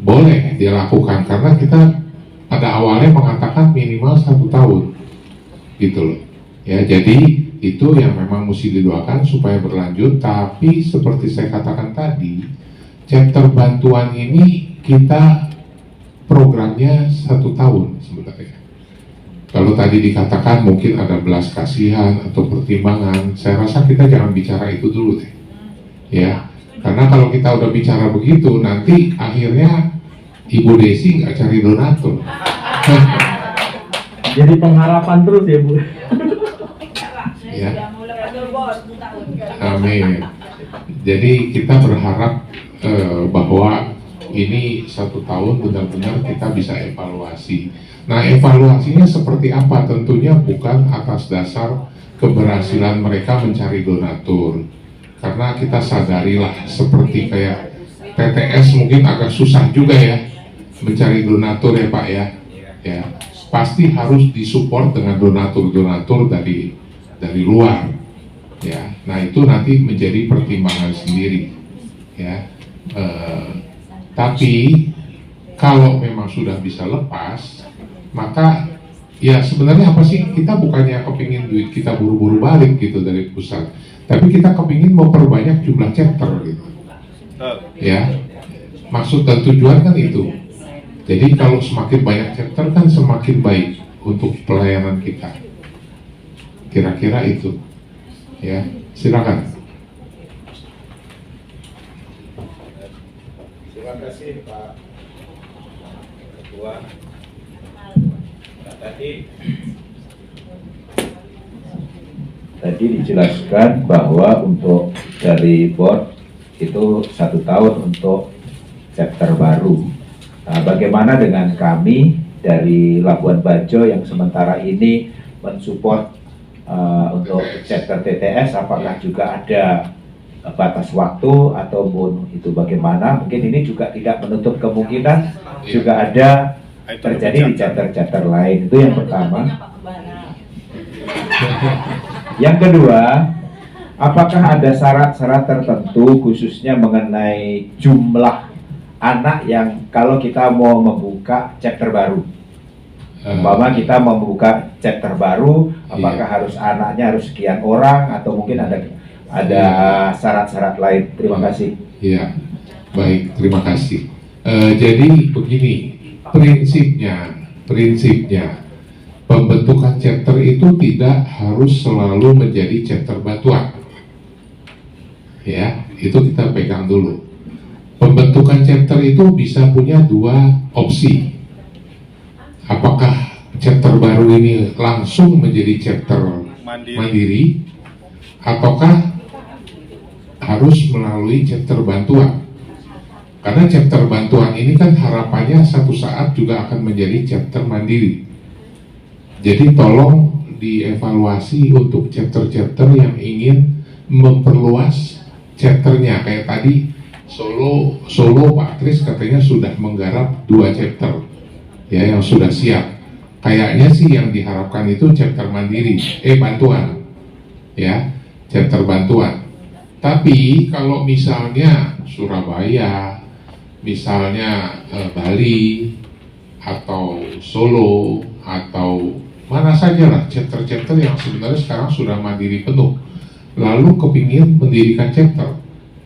Boleh dia lakukan karena kita pada awalnya mengatakan minimal 1 tahun, gitu loh. Ya, jadi itu yang memang mesti didoakan supaya berlanjut. Tapi seperti saya katakan tadi, chapter bantuan ini kita programnya 1 tahun sebenarnya. Kalau tadi dikatakan mungkin ada belas kasihan atau pertimbangan, saya rasa kita jangan bicara itu dulu deh. Ya, karena kalau kita udah bicara begitu, nanti akhirnya Ibu Desi nggak cari donatur. Jadi pengharapan terus ya Bu. Ya. Amin. Jadi kita berharap bahwa ini 1 tahun benar-benar kita bisa evaluasi. Nah, evaluasinya seperti apa? Tentunya bukan atas dasar keberhasilan mereka mencari donatur. Karena kita sadarilah seperti kayak TTS mungkin agak susah juga ya mencari donatur ya Pak ya. Ya, pasti harus disupport dengan donatur-donatur dari luar. Ya, nah itu nanti menjadi pertimbangan sendiri. Ya, tapi kalau memang sudah bisa lepas, maka ya sebenarnya apa sih, kita bukannya kepingin duit kita buru-buru balik gitu dari pusat, tapi kita kepingin memperbanyak jumlah chapter gitu. Ya, maksud dan tujuan kan itu. Jadi kalau semakin banyak chapter kan semakin baik untuk pelayanan kita. Kira-kira itu. Ya, silakan. Terima kasih Pak Ketua. Tadi dijelaskan bahwa untuk dari board itu 1 tahun untuk chapter baru. Nah, bagaimana dengan kami dari Labuan Bajo yang sementara ini mensupport untuk chapter TTS, apakah juga ada batas waktu ataupun itu bagaimana? Mungkin ini juga tidak menutup kemungkinan juga ada terjadi di chapter-chapter lain. Itu yang pertama. Yang kedua, apakah ada syarat-syarat tertentu khususnya mengenai jumlah anak yang kalau kita mau membuka chapter baru? Umpama kita membuka chapter baru, apakah harus anaknya harus sekian orang atau mungkin ada syarat-syarat lain? Terima kasih. Iya, baik, terima kasih. Jadi begini, prinsipnya pembentukan chapter itu tidak harus selalu menjadi chapter bantuan. Ya, itu kita pegang dulu. Pembentukan chapter itu bisa punya 2 opsi. Apakah chapter baru ini langsung menjadi chapter mandiri ataukah harus melalui chapter bantuan? Karena chapter bantuan ini kan harapannya satu saat juga akan menjadi chapter mandiri. Jadi tolong dievaluasi untuk chapter-chapter yang ingin memperluas chapternya. Kayak tadi Solo Pak Tris katanya sudah menggarap 2 chapter ya yang sudah siap. Kayaknya sih yang diharapkan itu chapter mandiri, bantuan ya, chapter bantuan. Tapi kalau misalnya Surabaya, misalnya Bali atau Solo atau mana saja lah chapter-chapter yang sebenarnya sekarang sudah mandiri penuh, lalu kepingin mendirikan chapter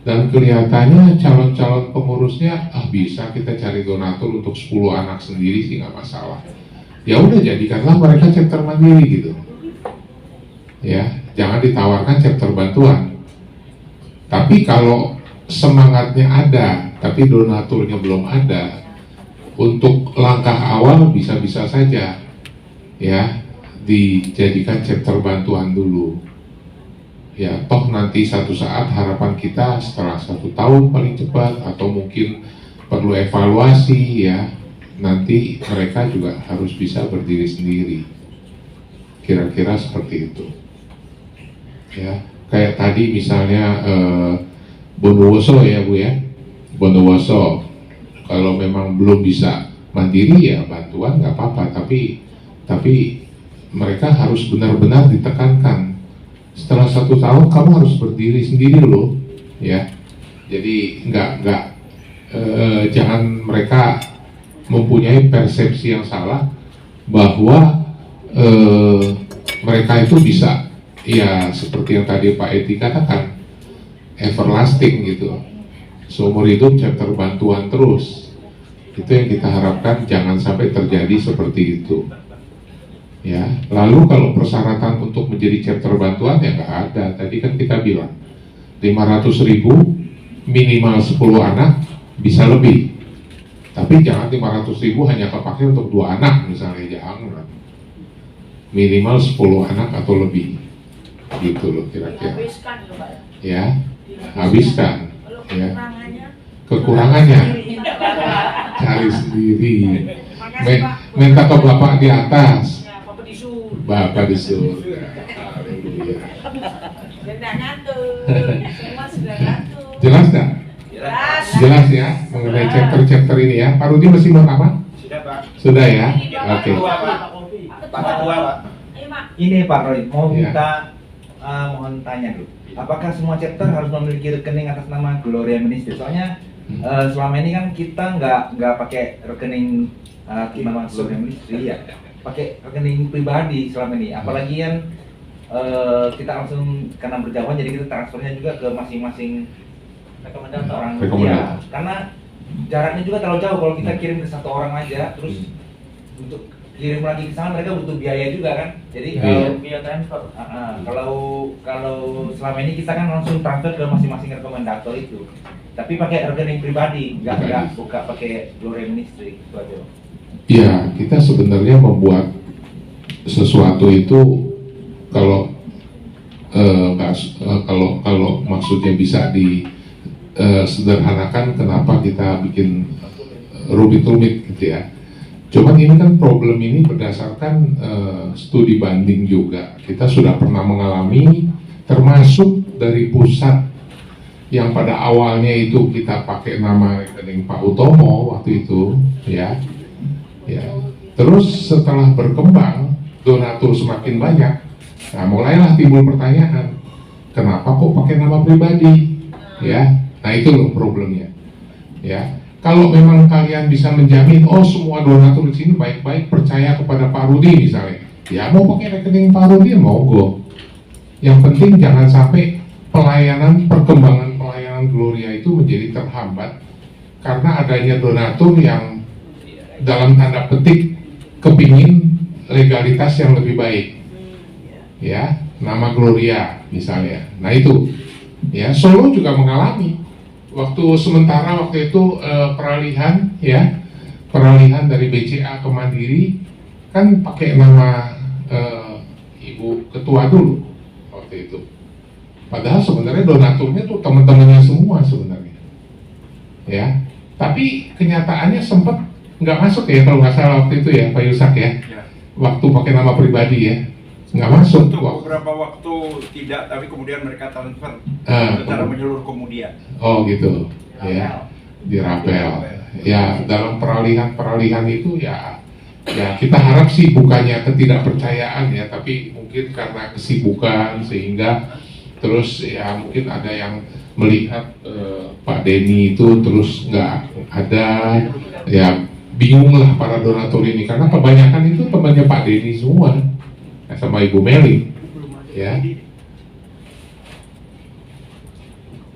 dan kelihatannya calon-calon pengurusnya bisa kita cari donatur untuk 10 anak sendiri sih nggak masalah, ya udah jadikanlah mereka chapter mandiri gitu ya, jangan ditawarkan chapter bantuan. Tapi kalau semangatnya ada tapi donaturnya belum ada, untuk langkah awal bisa-bisa saja ya dijadikan chapter bantuan dulu ya, toh nanti satu saat harapan kita setelah 1 tahun paling cepat atau mungkin perlu evaluasi ya, nanti mereka juga harus bisa berdiri sendiri, kira-kira seperti itu ya. Kayak tadi misalnya Bondowoso ya Bu ya, Bondowoso kalau memang belum bisa mandiri ya bantuan nggak apa-apa, tapi mereka harus benar-benar ditekankan setelah 1 tahun kamu harus berdiri sendiri loh ya. Jadi jangan mereka mempunyai persepsi yang salah bahwa mereka itu bisa ya seperti yang tadi Pak Edi katakan everlasting gitu, seumur hidup chapter bantuan terus. Itu yang kita harapkan jangan sampai terjadi seperti itu ya. Lalu kalau persyaratan untuk menjadi chapter bantuan ya nggak ada. Tadi kan kita bilang 500.000 minimal 10 anak bisa lebih, tapi jangan 500.000 hanya kepakai untuk 2 anak misalnya, jangan, minimal 10 anak atau lebih gitu loh kira-kira ya, habiskan ya, kekurangannya cari sendiri, minta ke Bapak di atas, Bapak di surga. Jelas nggak? Jelas ya mengenai chapter ini ya. Pak Rudi masih mau apa? Sudah Pak. Sudah ya. Oke. Pak Ketua Pak. Ini Pak Roy, mau Ya. kita mohon tanya dulu. Apakah semua chapter harus memiliki rekening atas nama Gloria Ministry? Soalnya selama ini kan kita nggak pakai rekening nama Gloria Ministry ya, pakai rekening pribadi selama ini. Apalagi kan kita langsung karena berjauhan, jadi kita transfernya juga ke masing-masing orang. Ya, karena jaraknya juga terlalu jauh. Kalau kita kirim ke 1 orang aja, terus untuk kirim lagi ke sana mereka butuh biaya juga kan. Jadi kalau biaya transfer, kalau selama ini kita kan langsung transfer ke masing-masing rekomendator itu. Tapi pakai rekening pribadi, nggak buka pakai Gloria Ministry itu aja. Ya, kita sebenarnya membuat sesuatu itu kalau kalau maksudnya bisa disederhanakan, kenapa kita bikin rumit-rumit gitu ya. Cuman ini kan problem ini berdasarkan studi banding juga. Kita sudah pernah mengalami, termasuk dari pusat yang pada awalnya itu kita pakai nama rekening Pak Utomo waktu itu ya. Terus setelah berkembang, donatur semakin banyak, nah mulailah timbul pertanyaan, kenapa kok pakai nama pribadi ya. Nah itu loh problemnya ya. Kalau memang kalian bisa menjamin, oh semua donatur di sini baik-baik, percaya kepada Pak Rudi misalnya, ya mau pakai rekening Pak Rudi monggo. Yang penting jangan sampai perkembangan pelayanan Gloria itu menjadi terhambat karena adanya donatur yang dalam tanda petik kepingin legalitas yang lebih baik, ya nama Gloria misalnya. Nah itu, ya Solo juga mengalami. Waktu itu peralihan dari BCA ke Mandiri kan pakai nama Ibu Ketua dulu waktu itu. Padahal sebenarnya donaturnya tuh teman-temannya semua sebenarnya. Ya, tapi kenyataannya sempat nggak masuk ya kalau nggak salah waktu itu ya Pak Yusak ya. Waktu pakai nama pribadi ya. nggak masuk. Untuk beberapa waktu tidak, tapi kemudian mereka transfer Ah, secara menyeluruh kemudian. Oh gitu, ya, dirapel. Ya, dalam peralihan itu ya kita harap sih bukannya ketidakpercayaan ya, tapi mungkin karena kesibukan sehingga terus ya mungkin ada yang melihat Pak Denny itu terus nggak ada, ya bingung lah para donatur ini karena kebanyakan itu temannya Pak Denny semua sama Ibu Meli, ya.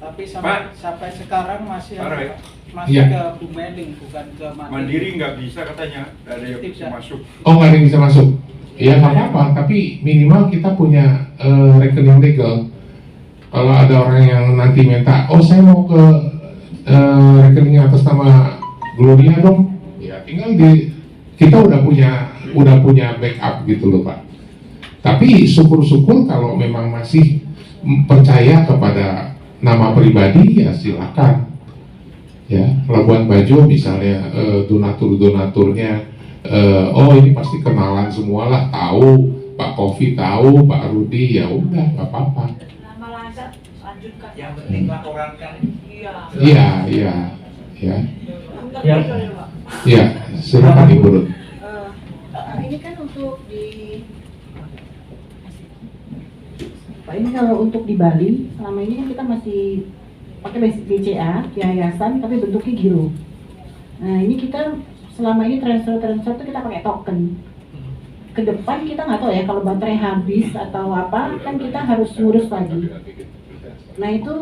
Tapi Pak. sampai sekarang masih Pak Roy. masih Iya. ke Bumeling, bukan ke Mandiri nggak bisa katanya, nggak ada yang bisa Tidak. masuk. Oh nggak ada yang bisa masuk? Ya nggak apa-apa, tapi minimal kita punya rekening legal. Kalau ada orang yang nanti minta, oh saya mau ke rekening atas nama Gloria dong, ya tinggal kita udah punya backup gitu loh Pak. Tapi syukur-syukur kalau memang masih percaya kepada nama pribadi ya silakan. Ya, Labuan Bajo misalnya donatur-donaturnya, oh ini pasti kenalan semua lah, tahu Pak Kofi tahu, Pak Rudi, ya udah nggak apa-apa. Nama lancar, lanjutkan. yang penting laporankan. Iya. Iya. Yang Ya. terbaik, Pak. Ya, silakan Ibu Ruth. Ini kan untuk di Pak, ini kalau untuk di Bali, selama ini kan kita masih pakai BCA, yayasan, tapi bentuknya giro. Nah, ini kita selama ini transfer itu kita pakai token. Ke depan kita nggak tahu ya, kalau baterai habis atau apa, kan kita harus ngurus lagi. Nah, itu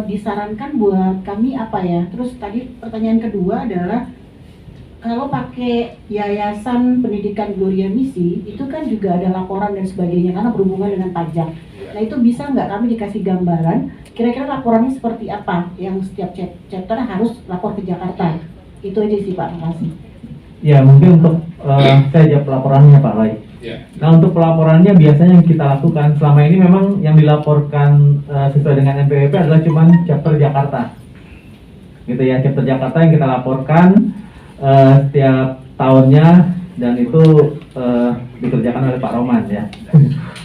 disarankan buat kami apa ya? Terus tadi pertanyaan kedua adalah, kalau pakai Yayasan Pendidikan Gloria Misi, itu kan juga ada laporan dan sebagainya karena berhubungan dengan pajak. Nah itu bisa nggak kami dikasih gambaran, kira-kira laporannya seperti apa yang setiap chapter harus lapor ke Jakarta? Itu aja sih Pak, makasih. Ya mungkin untuk saya jawab pelaporannya Pak Roy. Ya. Nah untuk pelaporannya biasanya yang kita lakukan selama ini memang yang dilaporkan sesuai dengan NPWP adalah cuma chapter Jakarta, gitu ya, chapter Jakarta yang kita laporkan setiap tahunnya, dan itu dikerjakan oleh Pak Roman ya.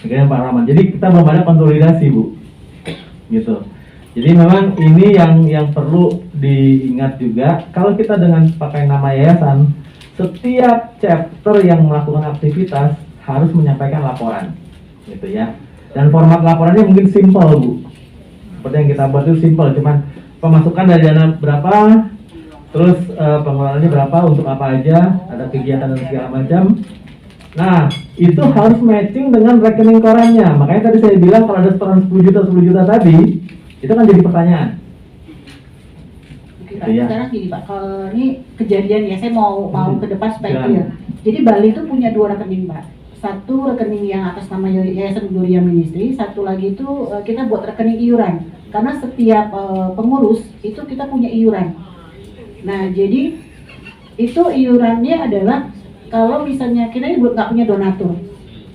Dikerjakan Pak Roman. Jadi kita belum ada konsolidasi Bu, gitu. Jadi memang ini yang perlu diingat juga, kalau kita dengan pakai nama yayasan, setiap chapter yang melakukan aktivitas harus menyampaikan laporan, gitu ya. Dan format laporannya mungkin simple Bu, seperti yang kita buat itu simple, cuman pemasukan dari dana berapa, terus pengeluarannya berapa, untuk apa aja, ada kegiatan dan segala macam. Nah, itu harus matching dengan rekening korannya. Makanya tadi saya bilang kalau ada setoran 10 juta tadi, itu kan jadi pertanyaan. Oke Pak, Iya. sekarang gini Pak, kalau ini kejadian ya, saya mau ke depan supaya Silakan. clear. Jadi Bali itu punya 2 rekening Pak. Satu rekening yang atas nama Yayasan Gloria Ministry, satu lagi itu kita buat rekening iuran. Karena setiap pengurus itu kita punya iuran. Nah, jadi itu iurannya adalah kalau misalnya kita ini nggak punya donatur,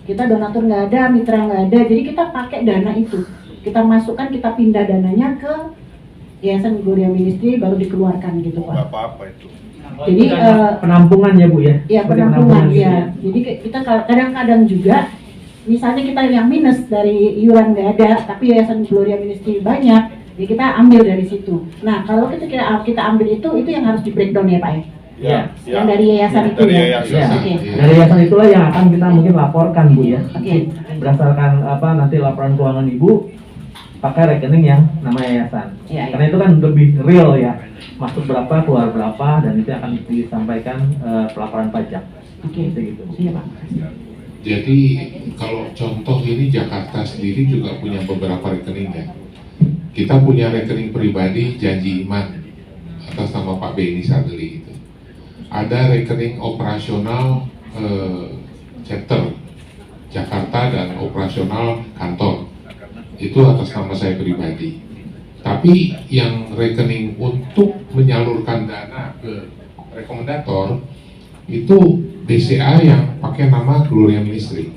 kita donatur nggak ada, mitra nggak ada, jadi kita pakai dana itu, kita masukkan, kita pindah dananya ke Yayasan Gloria Ministry, baru dikeluarkan gitu Nggak Pak. apa-apa itu. Jadi penampungan ya Bu ya? ya Seperti penampungan gitu ya. Jadi kita kadang-kadang juga, misalnya kita yang minus dari iuran nggak ada, tapi Yayasan Gloria Ministry banyak, jadi kita ambil dari situ. Nah kalau kita ambil itu yang harus di breakdown ya Pak ya. Ya. Yang dari yayasan itu Dari ya. yayasan. Ya. Oke. Dari yayasan itulah yang akan kita mungkin laporkan Bu ya. Oke. Berdasarkan nanti laporan keuangan Ibu, pakai rekening yang nama yayasan. Iya, iya. Karena itu kan lebih real ya, masuk berapa, keluar berapa, dan itu akan disampaikan pelaporan pajak. Oke. Gitu. Iya Pak. Jadi kalau contoh ini Jakarta sendiri juga punya beberapa rekening ya. Kita punya rekening pribadi Janji Iman atas nama Pak Benny Sadeli itu. Ada rekening operasional chapter Jakarta dan operasional kantor, itu atas nama saya pribadi. Tapi yang rekening untuk menyalurkan dana ke rekomendator itu BCA yang pakai nama Gloria Ministry,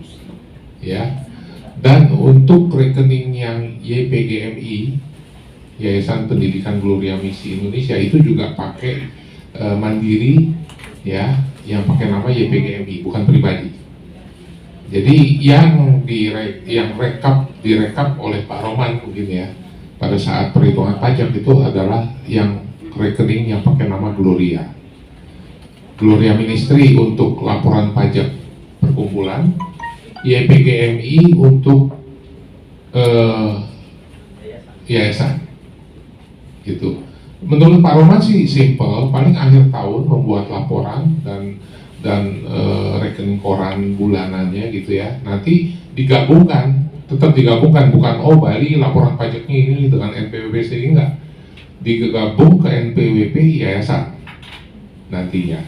ya. Dan untuk rekening yang YPGMI, Yayasan Pendidikan Gloria Misi Indonesia, itu juga pakai mandiri, ya, yang pakai nama YPGMI, bukan pribadi. Jadi yang direkap oleh Pak Roman mungkin ya pada saat perhitungan pajak itu adalah yang rekening yang pakai nama Gloria Ministry untuk laporan pajak perkumpulan, YPGMI untuk yayasan gitu. Menurut Pak Roman sih simple, paling akhir tahun membuat laporan dan rekening koran bulanannya gitu ya. Nanti digabungkan, tetap digabungkan, bukan oh Bali laporan pajaknya ini dengan NPWP sendiri, enggak. Digabung ke NPWP yayasan nantinya.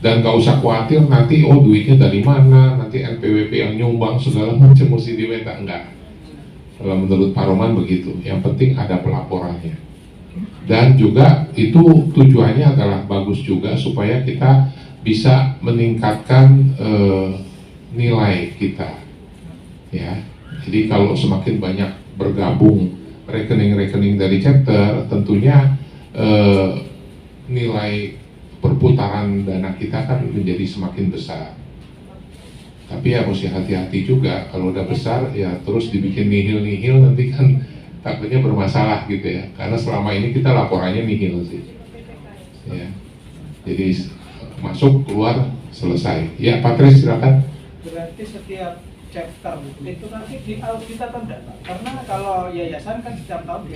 Dan gak usah khawatir nanti oh duitnya dari mana, nanti NPWP yang nyumbang segala macam mesti diminta, enggak. Kalau menurut Pak Roman begitu, yang penting ada pelaporannya. Dan juga itu tujuannya adalah bagus juga supaya kita bisa meningkatkan nilai kita, ya. Jadi kalau semakin banyak bergabung rekening-rekening dari chapter, tentunya nilai perputaran dana kita kan menjadi semakin besar. Tapi ya mesti hati-hati juga, kalau udah besar ya terus dibikin nihil-nihil nanti kan takutnya bermasalah gitu ya. Karena selama ini kita laporannya nihil sih, ya. Jadi masuk keluar selesai. Ya Pak Tris silakan. Berarti setiap chapter itu nanti diaudit atau enggak? Karena kalau yayasan kan setiap tahun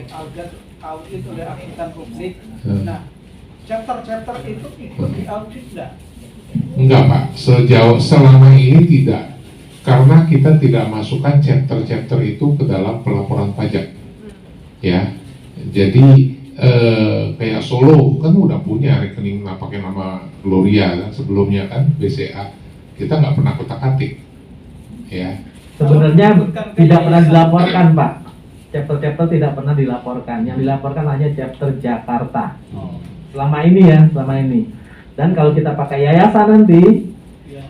audit oleh akuntan publik. Nah, chapter itu ikut diaudit enggak? Enggak Pak, selama ini tidak, karena kita tidak masukkan chapter-chapter itu ke dalam pelaporan pajak, ya. Jadi kayak Solo kan udah punya rekening pakai nama Gloria kan sebelumnya kan BCA, kita nggak pernah kotak-atik, ya. Sebenarnya tidak pernah dilaporkan Pak, chapter-chapter tidak pernah dilaporkan, yang dilaporkan hanya chapter Jakarta. Selama ini. Dan kalau kita pakai yayasan nanti,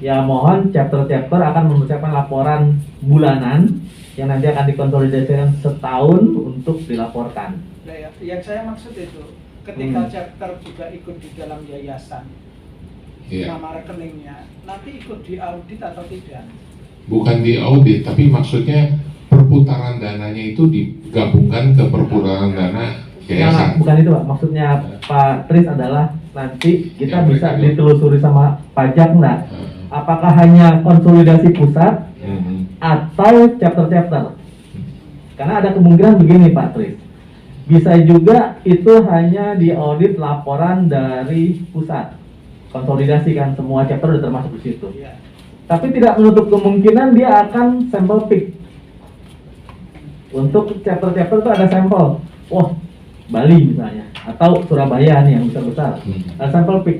ya mohon chapter-chapter akan mengucapkan laporan bulanan yang nanti akan dikonsolidasikan setahun untuk dilaporkan. Nah, yang saya maksud itu, ketika chapter juga ikut di dalam yayasan, nama rekeningnya, nanti ikut diaudit atau tidak? Bukan diaudit, tapi maksudnya perputaran dananya itu digabungkan ke perputaran dana yayasan. Bukan itu Pak, maksudnya Pak Tris adalah nanti kita bisa ditelusuri sama pajak enggak? Apakah hanya konsolidasi pusat atau chapter-chapter? Karena ada kemungkinan begini Pak Tris, bisa juga itu hanya diaudit laporan dari pusat, konsolidasi kan semua chapter sudah termasuk di situ. Tapi tidak menutup kemungkinan dia akan sampel pick. Untuk chapter-chapter itu ada sampel. Wah, Bali misalnya, atau Surabaya nih yang besar-besar. Sampel pick.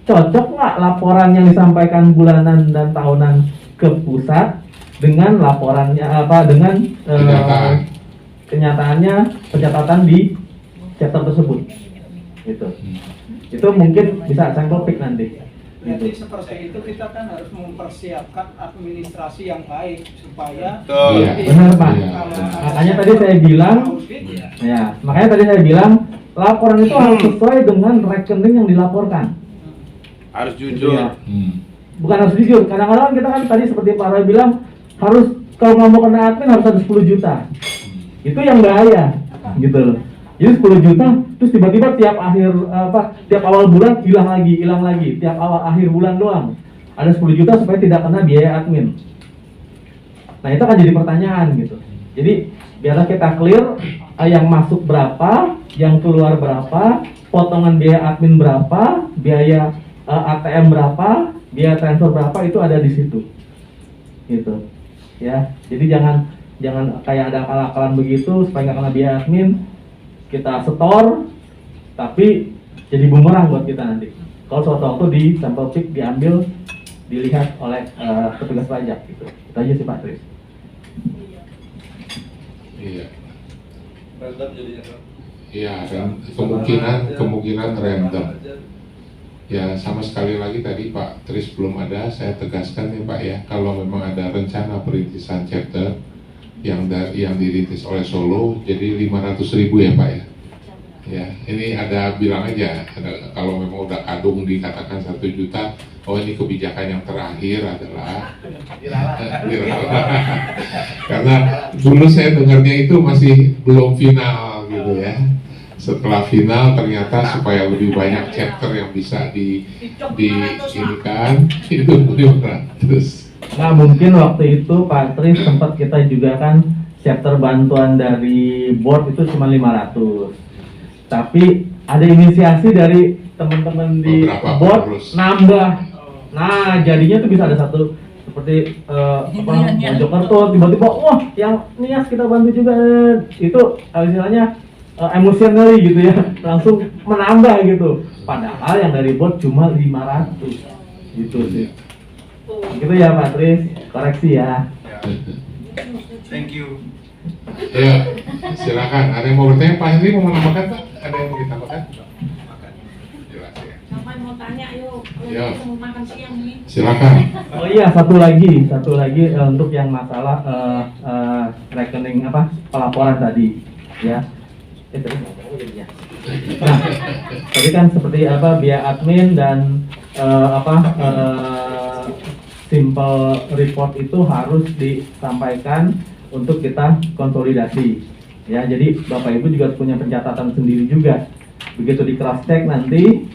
Cocok nggak laporan yang disampaikan bulanan dan tahunan ke pusat dengan laporannya dengan kenyataannya pencatatan di chapter tersebut. Gitu. Itu mungkin bisa sampel pick nanti. Jadi seperti itu kita kan harus mempersiapkan administrasi yang baik supaya benar Pak. Makanya tadi saya bilang, makanya tadi saya bilang laporan itu harus sesuai dengan rekening yang dilaporkan. Harus jujur. Bukan harus jujur. Kadang-kadang kita kan tadi seperti Pak Roy bilang harus kalau mau kena admin harus ada 10 juta. Itu yang bahaya, gitu loh. Jadi 10 juta, terus tiba-tiba tiap awal bulan hilang lagi, tiap akhir bulan doang. Ada 10 juta supaya tidak kena biaya admin. Nah itu akan jadi pertanyaan gitu. Jadi biarlah kita clear yang masuk berapa, yang keluar berapa, potongan biaya admin berapa, biaya ATM berapa, biaya transfer berapa, itu ada di situ. Gitu. Ya, jadi jangan kayak ada akal-akalan begitu supaya nggak kena biaya admin. Kita setor, tapi jadi bumerang buat kita nanti. Kalau suatu waktu di sampel pick diambil, dilihat oleh petugas pajak gitu. Itu aja sih Pak Tris. Iya. Iya, kemungkinan random. Ya sama sekali lagi tadi Pak Tris belum ada, saya tegaskan nih Pak ya, kalau memang ada rencana perintisan chapter yang dirintis oleh Solo, jadi 500.000 ya Pak ya. Ya, ini ada bilang aja, kalau memang udah kadung dikatakan 1 juta, oh ini kebijakan yang terakhir adalah karena dulu saya dengarnya itu masih belum final gitu ya. Setelah final ternyata supaya lebih banyak chapter yang bisa diinikan itu 500. Nah mungkin waktu itu Pak Tris sempat kita juga kan chapter bantuan dari board itu cuma 500. Tapi ada inisiasi dari teman-teman di Beberapa board pengurus. nambah. Nah jadinya tuh bisa ada satu seperti Mojokerto tiba-tiba wah yang Nias kita bantu juga, itu istilahnya emosionally gitu ya, langsung menambah gitu. Padahal yang dari board cuma 500 gitu sih. Gitu ya Pak Tris, koreksi ya. Thank you. Ya, silakan. Ada yang mau bertanya? Pak Henry mau menambahkan Pak? Ada yang mau ditambahkan? Jelas ya. Sampai mau tanya yuk, Ya. mau makan siang nih. Silakan. Oh iya, satu lagi untuk yang masalah rekening apa pelaporan tadi ya. Tadi ngomong udah ya. Nah, tadi kan seperti apa biaya admin dan simple report itu harus disampaikan untuk kita konsolidasi ya. Jadi Bapak Ibu juga punya pencatatan sendiri juga. Begitu di cross check nanti,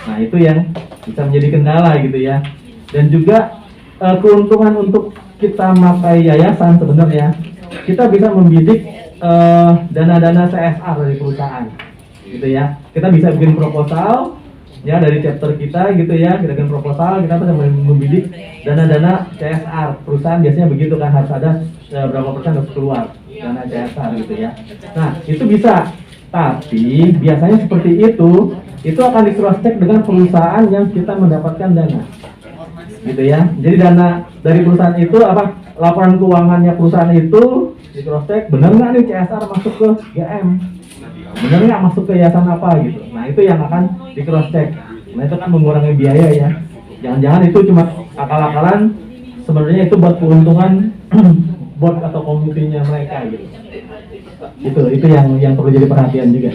nah itu yang bisa menjadi kendala gitu ya. Dan juga keuntungan untuk kita pakai yayasan sebenarnya kita bisa membidik dana-dana CSR dari perusahaan gitu ya. Kita bisa bikin proposal ya dari chapter kita gitu ya, kita bikin proposal, kita bisa membidik dana-dana CSR perusahaan. Biasanya begitu kan, harus ada berapa persen harus keluar dana CSR gitu ya. Nah itu bisa, tapi biasanya seperti itu akan di cross check dengan perusahaan yang kita mendapatkan dana gitu ya. Jadi dana dari perusahaan itu apa, laporan keuangannya perusahaan itu di cross check, benar nggak nih CSR masuk ke GM, benar nggak masuk ke yayasan apa gitu. Nah itu yang akan di cross check. Nah itu kan mengurangi biaya ya. Jangan-jangan itu cuma akal-akalan, sebenarnya itu buat keuntungan board atau komitinya mereka gitu. Itu yang perlu jadi perhatian juga.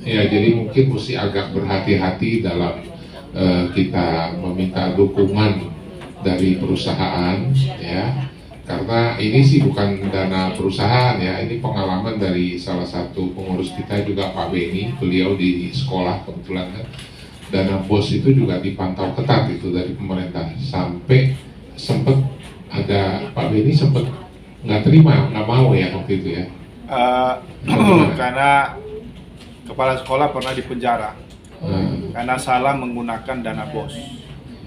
Ya, jadi mungkin mesti agak berhati-hati dalam kita meminta dukungan dari perusahaan ya, karena ini sih bukan dana perusahaan ya, ini pengalaman dari salah satu pengurus kita juga Pak Beni, beliau di sekolah kebetulan kan, dana BOS itu juga dipantau ketat itu dari pemerintah, sampai sempat ada Pak Beni sempat nggak terima, nggak mau ya waktu itu ya. Karena kepala sekolah pernah dipenjara karena salah menggunakan dana BOS.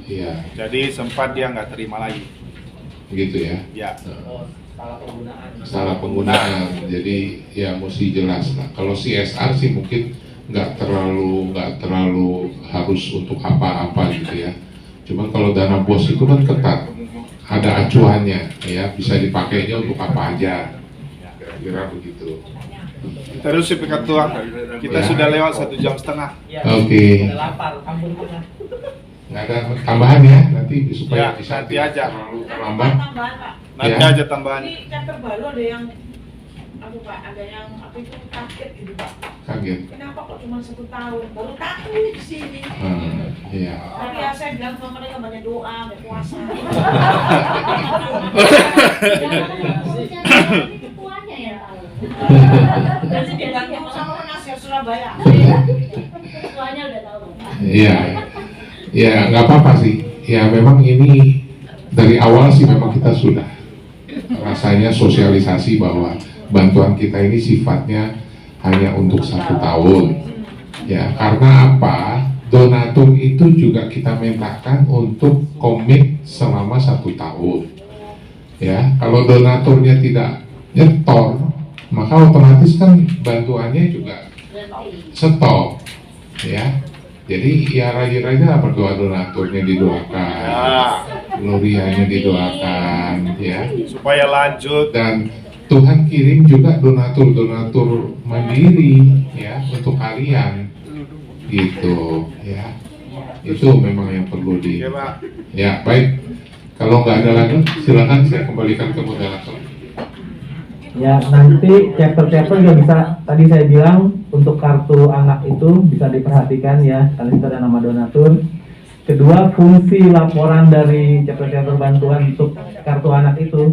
Iya. Jadi sempat dia nggak terima lagi. Gitu ya. Ya. Salah penggunaan. Jadi ya mesti jelas lah. Kalau CSR sih mungkin nggak terlalu harus untuk apa-apa gitu ya. Cuman kalau dana BOS itu kan ketat, ada acuannya ya, bisa dipakainya untuk apa aja. Kira-kira begitu. Terus si Ketua, kita sudah lewat 1,5 jam. Oke. Nggak ada tambahan ya nanti supaya Ya, bisa nanti aja. terlambat. Tambahan Pak. Nanti Ya. aja tambahan. Ini chapter baru ada yang Pak, ada yang itu kaget gitu Pak. Kaget. Kenapa kok cuma 1 tahun? Baru tahu di sini. Iya. Tapi ya saya bilang sama mereka banyak doa, banyak puasa. Ketuanya ya tahu. Jadi dibantu sama penasihat Surabaya. Ketuanya udah tahu. Iya. Ya nggak apa-apa sih. Ya memang ini dari awal sih memang kita sudah rasanya sosialisasi bahwa bantuan kita ini sifatnya hanya untuk 1 tahun. Ya karena apa? Donatur itu juga kita mintakan untuk komit selama 1 tahun. Ya kalau donaturnya tidak nyetor, maka otomatis kan bantuannya juga stop. Ya. Jadi ya rajin-rajin berdoa, donaturnya didoakan, glorianya didoakan, ya. Supaya lanjut. Dan Tuhan kirim juga donatur mandiri, ya, untuk kalian, gitu, ya. Itu memang yang perlu di. Ya baik. Kalau nggak ada lagi, silakan saya kembalikan ke moderator. Ya nanti chapter-chapter juga bisa, tadi saya bilang untuk kartu anak itu bisa diperhatikan ya, karena itu ada nama donatur. Kedua, fungsi laporan dari chapter-chapter bantuan untuk kartu anak itu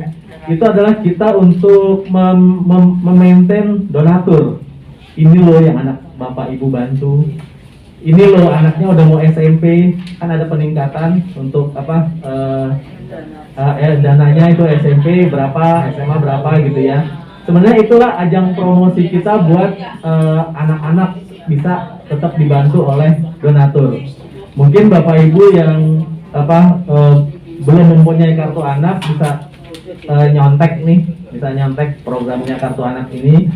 adalah kita untuk memaintain donatur. Ini loh yang anak bapak ibu bantu. Ini loh anaknya udah mau SMP, kan ada peningkatan untuk apa? Dananya itu SMP berapa, SMA berapa gitu ya. Sebenarnya itulah ajang promosi kita buat anak-anak bisa tetap dibantu oleh donatur. Mungkin bapak ibu yang belum mempunyai kartu anak bisa nyontek nih, bisa nyontek programnya kartu anak ini,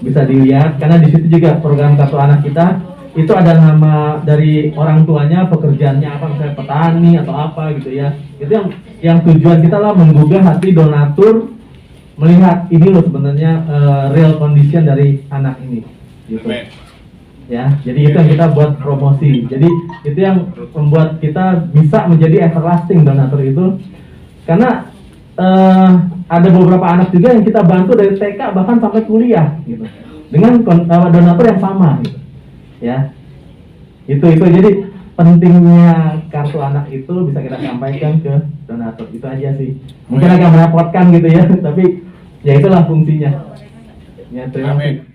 bisa dilihat karena di situ juga program kartu anak kita itu ada nama dari orang tuanya, pekerjaannya apa, misalnya petani atau apa gitu ya. Itu yang tujuan kita lah menggugah hati donatur melihat ini loh sebenarnya real condition dari anak ini gitu. Ya, jadi itu yang kita buat promosi. Jadi itu yang membuat kita bisa menjadi everlasting donatur itu, karena ada beberapa anak juga yang kita bantu dari TK bahkan sampai kuliah gitu dengan donatur yang sama gitu. Ya, itu jadi pentingnya kartu anak itu bisa kita sampaikan ke donatur. Itu aja sih, mungkin agak merepotkan gitu ya, tapi ya itulah fungsinya ya. Terima kasih.